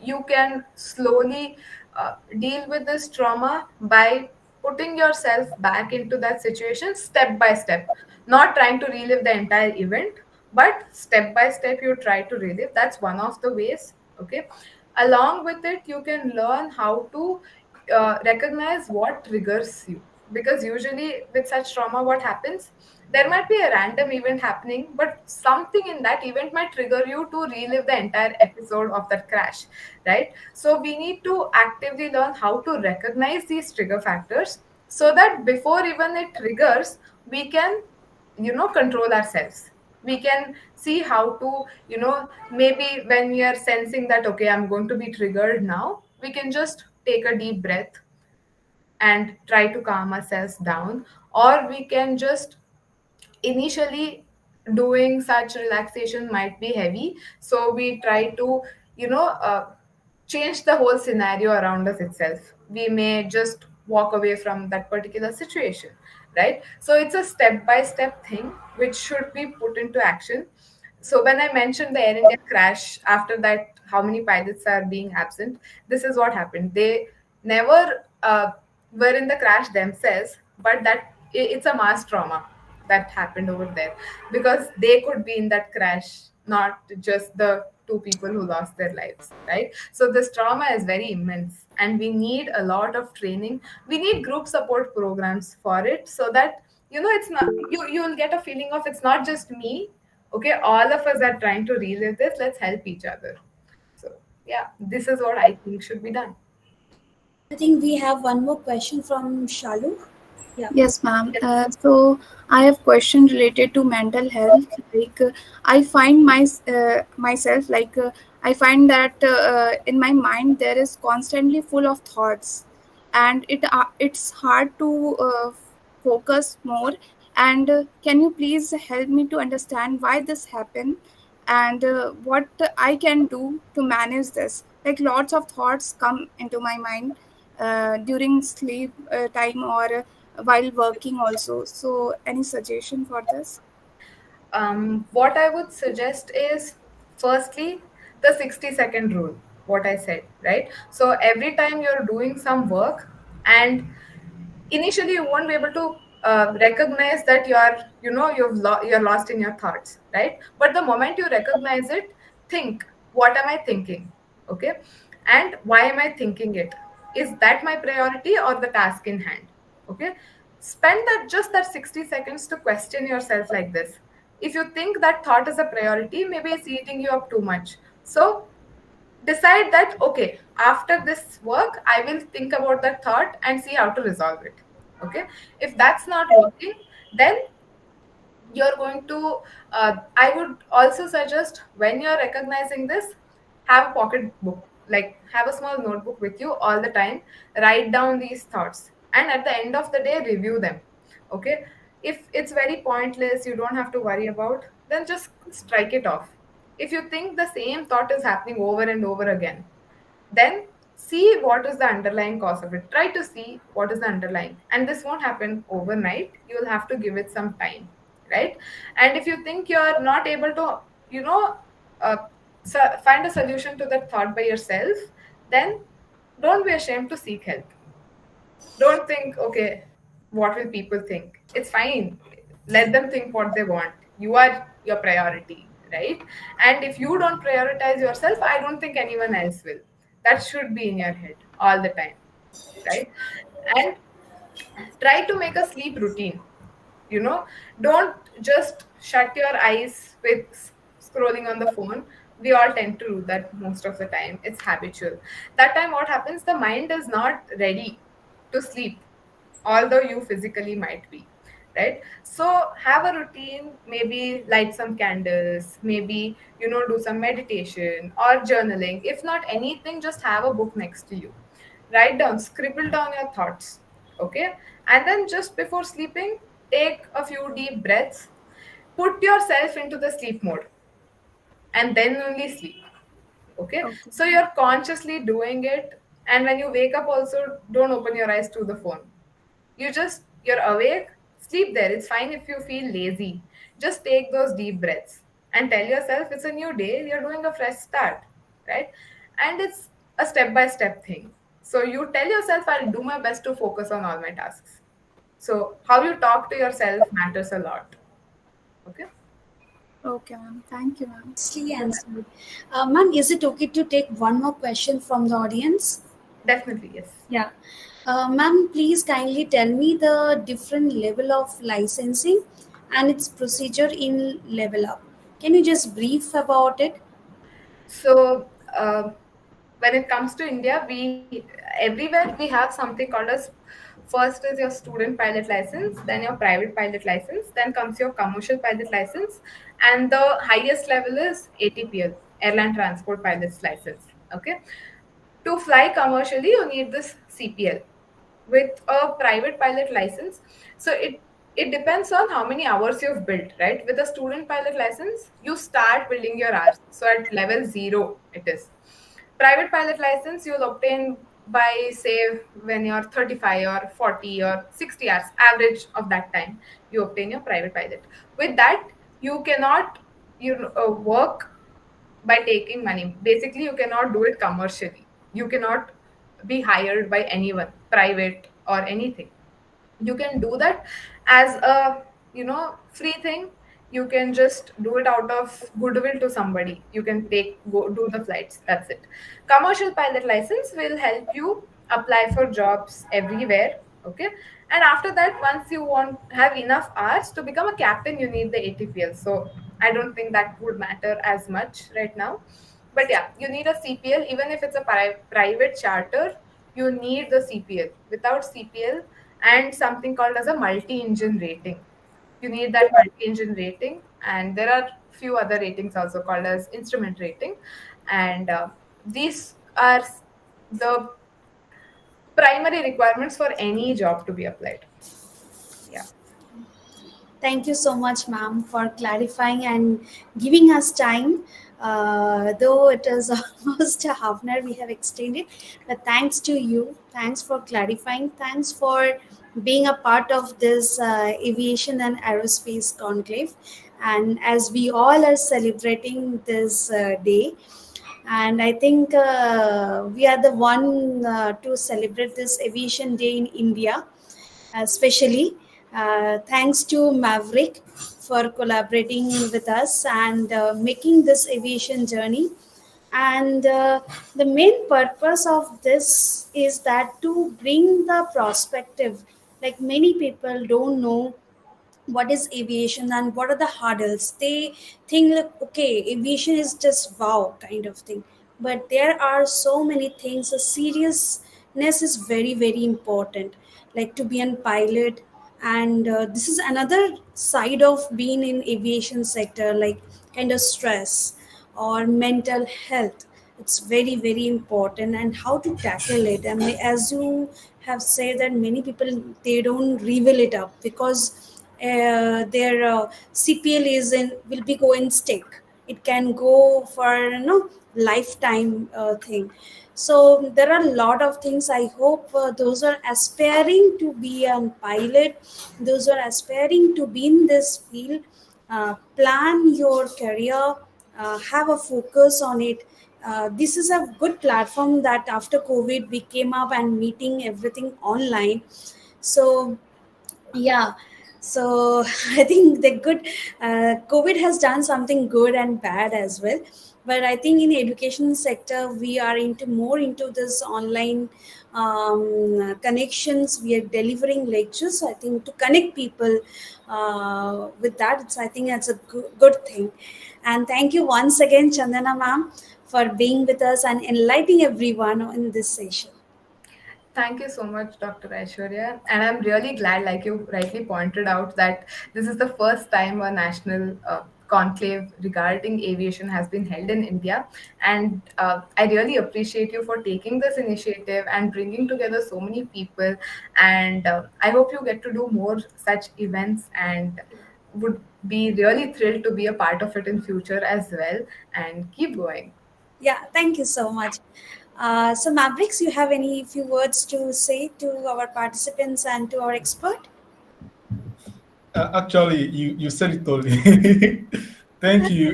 you can slowly deal with this trauma by putting yourself back into that situation step by step, not trying to relive the entire event, but step by step you try to relive. That's one of the ways. Okay, along with it, you can learn how to recognize what triggers you, because usually with such trauma, what happens, there might be a random event happening, but something in that event might trigger you to relive the entire episode of that crash, right? So we need to actively learn how to recognize these trigger factors, so that before even it triggers, we can control ourselves. We can see how to maybe when we are sensing that, okay, I'm going to be triggered now, we can just take a deep breath and try to calm ourselves down. Or we can just, initially, doing such relaxation might be heavy, so we try to change the whole scenario around us itself. We may just walk away from that particular situation, right? So it's a step by step thing which should be put into action. So when I mentioned the Air India crash, after that, how many pilots are being absent? This is what happened. They never were in the crash themselves, but it's a mass trauma that happened over there, because they could be in that crash, not just the two people who lost their lives, right? So this trauma is very immense, and we need a lot of training. We need group support programs for it, so that it's not, you'll get a feeling of, it's not just me. Okay, all of us are trying to relive this. Let's help each other. So yeah, this is what I think should be done. I think we have one more question from Shalu. Yeah. Yes, ma'am. Yes. So I have question related to mental health. I find myself I find that in my mind there is constantly full of thoughts, and it's hard to focus more. And can you please help me to understand why this happened, and what I can do to manage this? Like lots of thoughts come into my mind during sleep time or while working also. So any suggestion for this? What I would suggest is, firstly, the 60-second rule, what I said, right? So every time you're doing some work, and initially you won't be able to recognize that you're lost in your thoughts, right? But the moment you recognize it, think, what am I thinking? Okay. And why am I thinking it? Is that my priority or the task in hand? Okay. Spend that just that 60 seconds to question yourself like this. If you think that thought is a priority, maybe it's eating you up too much. So decide that, okay, after this work I will think about that thought and see how to resolve it. Okay. If that's not working, then you're going to I would also suggest, when you're recognizing this, have a pocket book, like have a small notebook with you all the time. Write down these thoughts, and at the end of the day review them. Okay. If it's very pointless, you don't have to worry about, then just strike it off. If you think the same thought is happening over and over again, then see what is the underlying cause of it. Try to see what is the underlying, and this won't happen overnight. You'll have to give it some time, right? And if you think you're not able to, you know uh, find a solution to that thought by yourself, then don't be ashamed to seek help. Don't think, okay, what will people think? It's fine. Let them think what they want. You are your priority, right? And if you don't prioritize yourself, I don't think anyone else will. That should be in your head all the time, right? And try to make a sleep routine. you know don't just shut your eyes with scrolling on the phone. We all tend to do that most of the time. It's habitual. That time what happens, the mind is not ready to sleep, although you physically might be, right? So have a routine, maybe light some candles, maybe do some meditation or journaling. If not anything, just have a book next to you. Write down, scribble down your thoughts. Okay. And then just before sleeping, take a few deep breaths, put yourself into the sleep mode, and then only sleep. Okay. Okay. So you're consciously doing it. And when you wake up also, don't open your eyes to the phone. You're awake, sleep there. It's fine if you feel lazy. Just take those deep breaths and tell yourself it's a new day, you're doing a fresh start, right? And it's a step by step thing. So you tell yourself, I'll do my best to focus on all my tasks. So how you talk to yourself matters a lot. Okay. Okay, ma'am. Thank you, ma'am. Nicely answered. Ma'am, is it okay to take one more question from the audience? Definitely, yes. Yeah. Ma'am, please kindly tell me the different level of licensing and its procedure in level up. Can you just brief about it? So when it comes to India, we everywhere we have something called as, first is your student pilot license, then your private pilot license, then comes your commercial pilot license, and the highest level is ATPL, Airline Transport Pilot's License. Okay. To fly commercially, you need this CPL. With a private pilot license, so it depends on how many hours you've built, right? With a student pilot license, you start building your hours. So at level 0 it is. Private pilot license you'll obtain by, say, when you're 35 or 40 or 60 hours average of that time, you obtain your private pilot. With that, you cannot work by taking money. Basically, you cannot do it commercially. You cannot be hired by anyone, private or anything. You can do that as a free thing. You can just do it out of goodwill to somebody. You can go do the flights. That's it. Commercial pilot license will help you apply for jobs everywhere. Okay. And after that, once you want have enough hours to become a captain, you need the ATPL. So I don't think that would matter as much right now. But yeah, you need a CPL. Even if it's a private charter, you need the CPL. Without CPL and something called as a multi-engine rating, you need that multi-engine rating. And there are few other ratings also called as instrument rating. And these are the primary requirements for any job to be applied. Yeah. Thank you so much, ma'am, for clarifying and giving us time. Though it is almost a half an hour we have extended, but thanks to you. Thanks for clarifying. Thanks for being a part of this aviation and aerospace conclave. And as we all are celebrating this day, and I think we are the one to celebrate this aviation day in India especially. Thanks to Maverick for collaborating with us and making this aviation journey. And the main purpose of this is that to bring the perspective, like many people don't know what is aviation and what are the hurdles. They think like, okay, aviation is just wow kind of thing, but there are so many things. The seriousness is very very important, like to be a pilot. And this is another side of being in aviation sector, like kind of stress or mental health. It's very very important, and how to tackle it. I mean, as you have said that many people, they don't reveal it up because their CPL is in will be going stick. It can go for lifetime thing. So there are a lot of things. I hope those are aspiring to be a pilot, those are aspiring to be in this field, plan your career, have a focus on it. This is a good platform that after COVID we came up and meeting everything online. So yeah, so I think the good COVID has done something good and bad as well. But I think in education sector we are into more into this online connections. We are delivering lectures, I think, to connect people with that. I think that's a good thing. And thank you once again, Chandana ma'am, for being with us and enlightening everyone in this session. Thank you so much, Dr. Aishwarya. And I'm really glad, like you rightly pointed out, that this is the first time a national conclave regarding aviation has been held in India. And I really appreciate you for taking this initiative and bringing together so many people. And I hope you get to do more such events, and would be really thrilled to be a part of it in future as well. And keep going. Yeah, thank you so much. So, Mavericks, you have any few words to say to our participants and to our expert? Actually, you said it all. Thank you,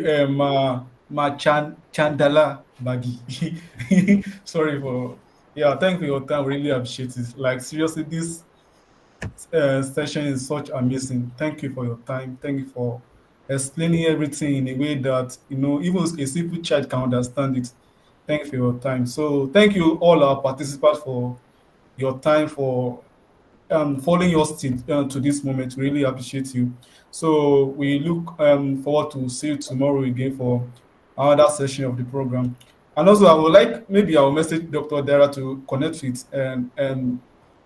Chandala Bagi. Sorry for, yeah, thank you for your time. Really appreciate it. Like, seriously, this session is such amazing. Thank you for your time. Thank you for explaining everything in a way that, even a simple child can understand it. Thank you for your time. So, thank you, all our participants, for your time, for following us to this moment. Really appreciate you. So we look forward to see you tomorrow again for another session of the program. And also, I would like, maybe I will message Dr. Dara to connect with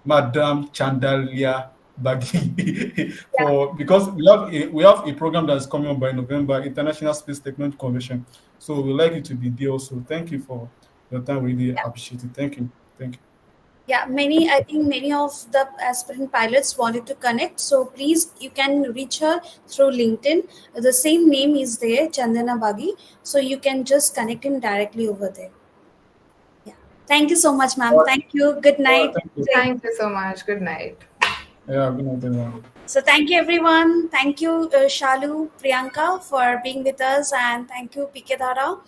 Madam Chandalia Bagi Yeah, for, because we have a program that's coming up by November, International Space Technology Convention. So we'd like you to be there also. Thank you for your time. Really yeah. appreciate it. Thank you. Thank you. Yeah, I think many of the aspirant pilots wanted to connect. So please, you can reach her through LinkedIn. The same name is there, Chandana Bagi. So you can just connect him directly over there. Yeah. Thank you so much, All ma'am. right. Thank you. Good All right. night. Thank you. Thank you so much. Good night. Yeah, good night, everyone. So thank you everyone. Thank you Shalu, Priyanka for being with us, and thank you PK Dhara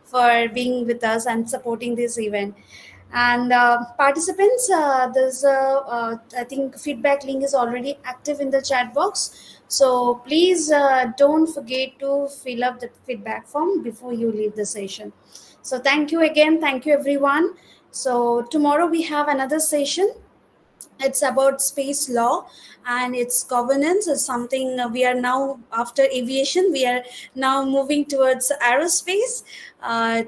for being with us and supporting this event. And participants, there's I think feedback link is already active in the chat box. So please don't forget to fill up the feedback form before you leave the session. So thank you again. Thank you everyone. So tomorrow we have another session It's about space law and its governance is something we are now, after aviation we are now moving towards aerospace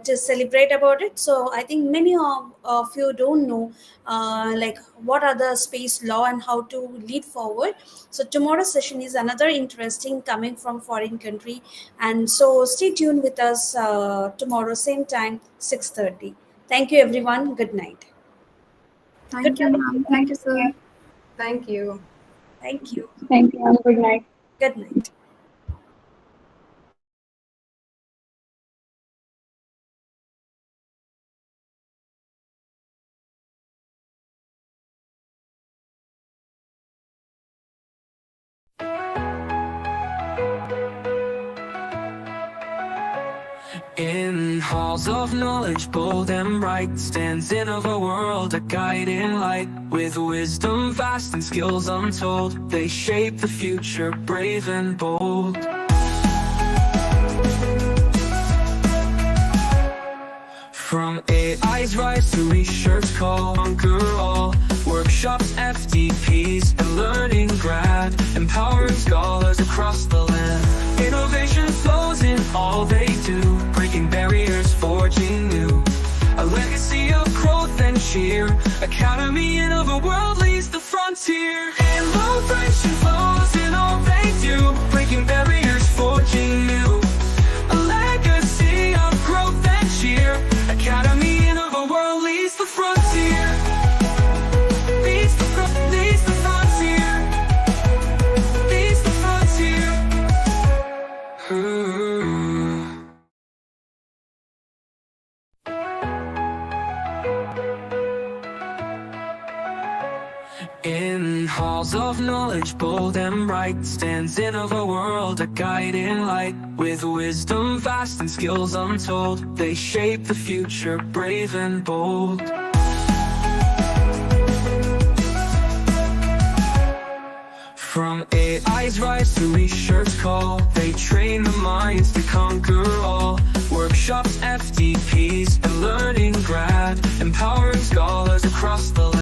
to celebrate about it. So I think many of you don't know like what are the space law and how to lead forward. So tomorrow's session is another interesting coming from foreign country, and so stay tuned with us tomorrow same time 6:30. Thank you everyone, good night. Good Thank you, night. ma'am. Thank you, sir. Thank you. Thank you. Thank you. Good night. Good night. In halls of knowledge, bold and bright, stands in of a world, a guiding light. With wisdom vast and skills untold, they shape the future, brave and bold. From AI's rise to research call, conquer all. Workshops, FDPs, and learning grad, empowering scholars across the land. Innovation flows in all they do, breaking barriers, forging new. A legacy of growth and cheer, academy in of a world leads the frontier. Innovation flows in all they do, breaking barriers, forging new. A legacy of growth and cheer, academy in of a world leads the frontier. Leads the frontier. Leads the frontier. In halls of knowledge, bold and bright, stands in of a world, a guiding light. With wisdom vast and skills untold, they shape the future, brave and bold. From AI's rise to research call, they train the minds to conquer all. Workshops, FDPs, and learning grad, empowering scholars across the land.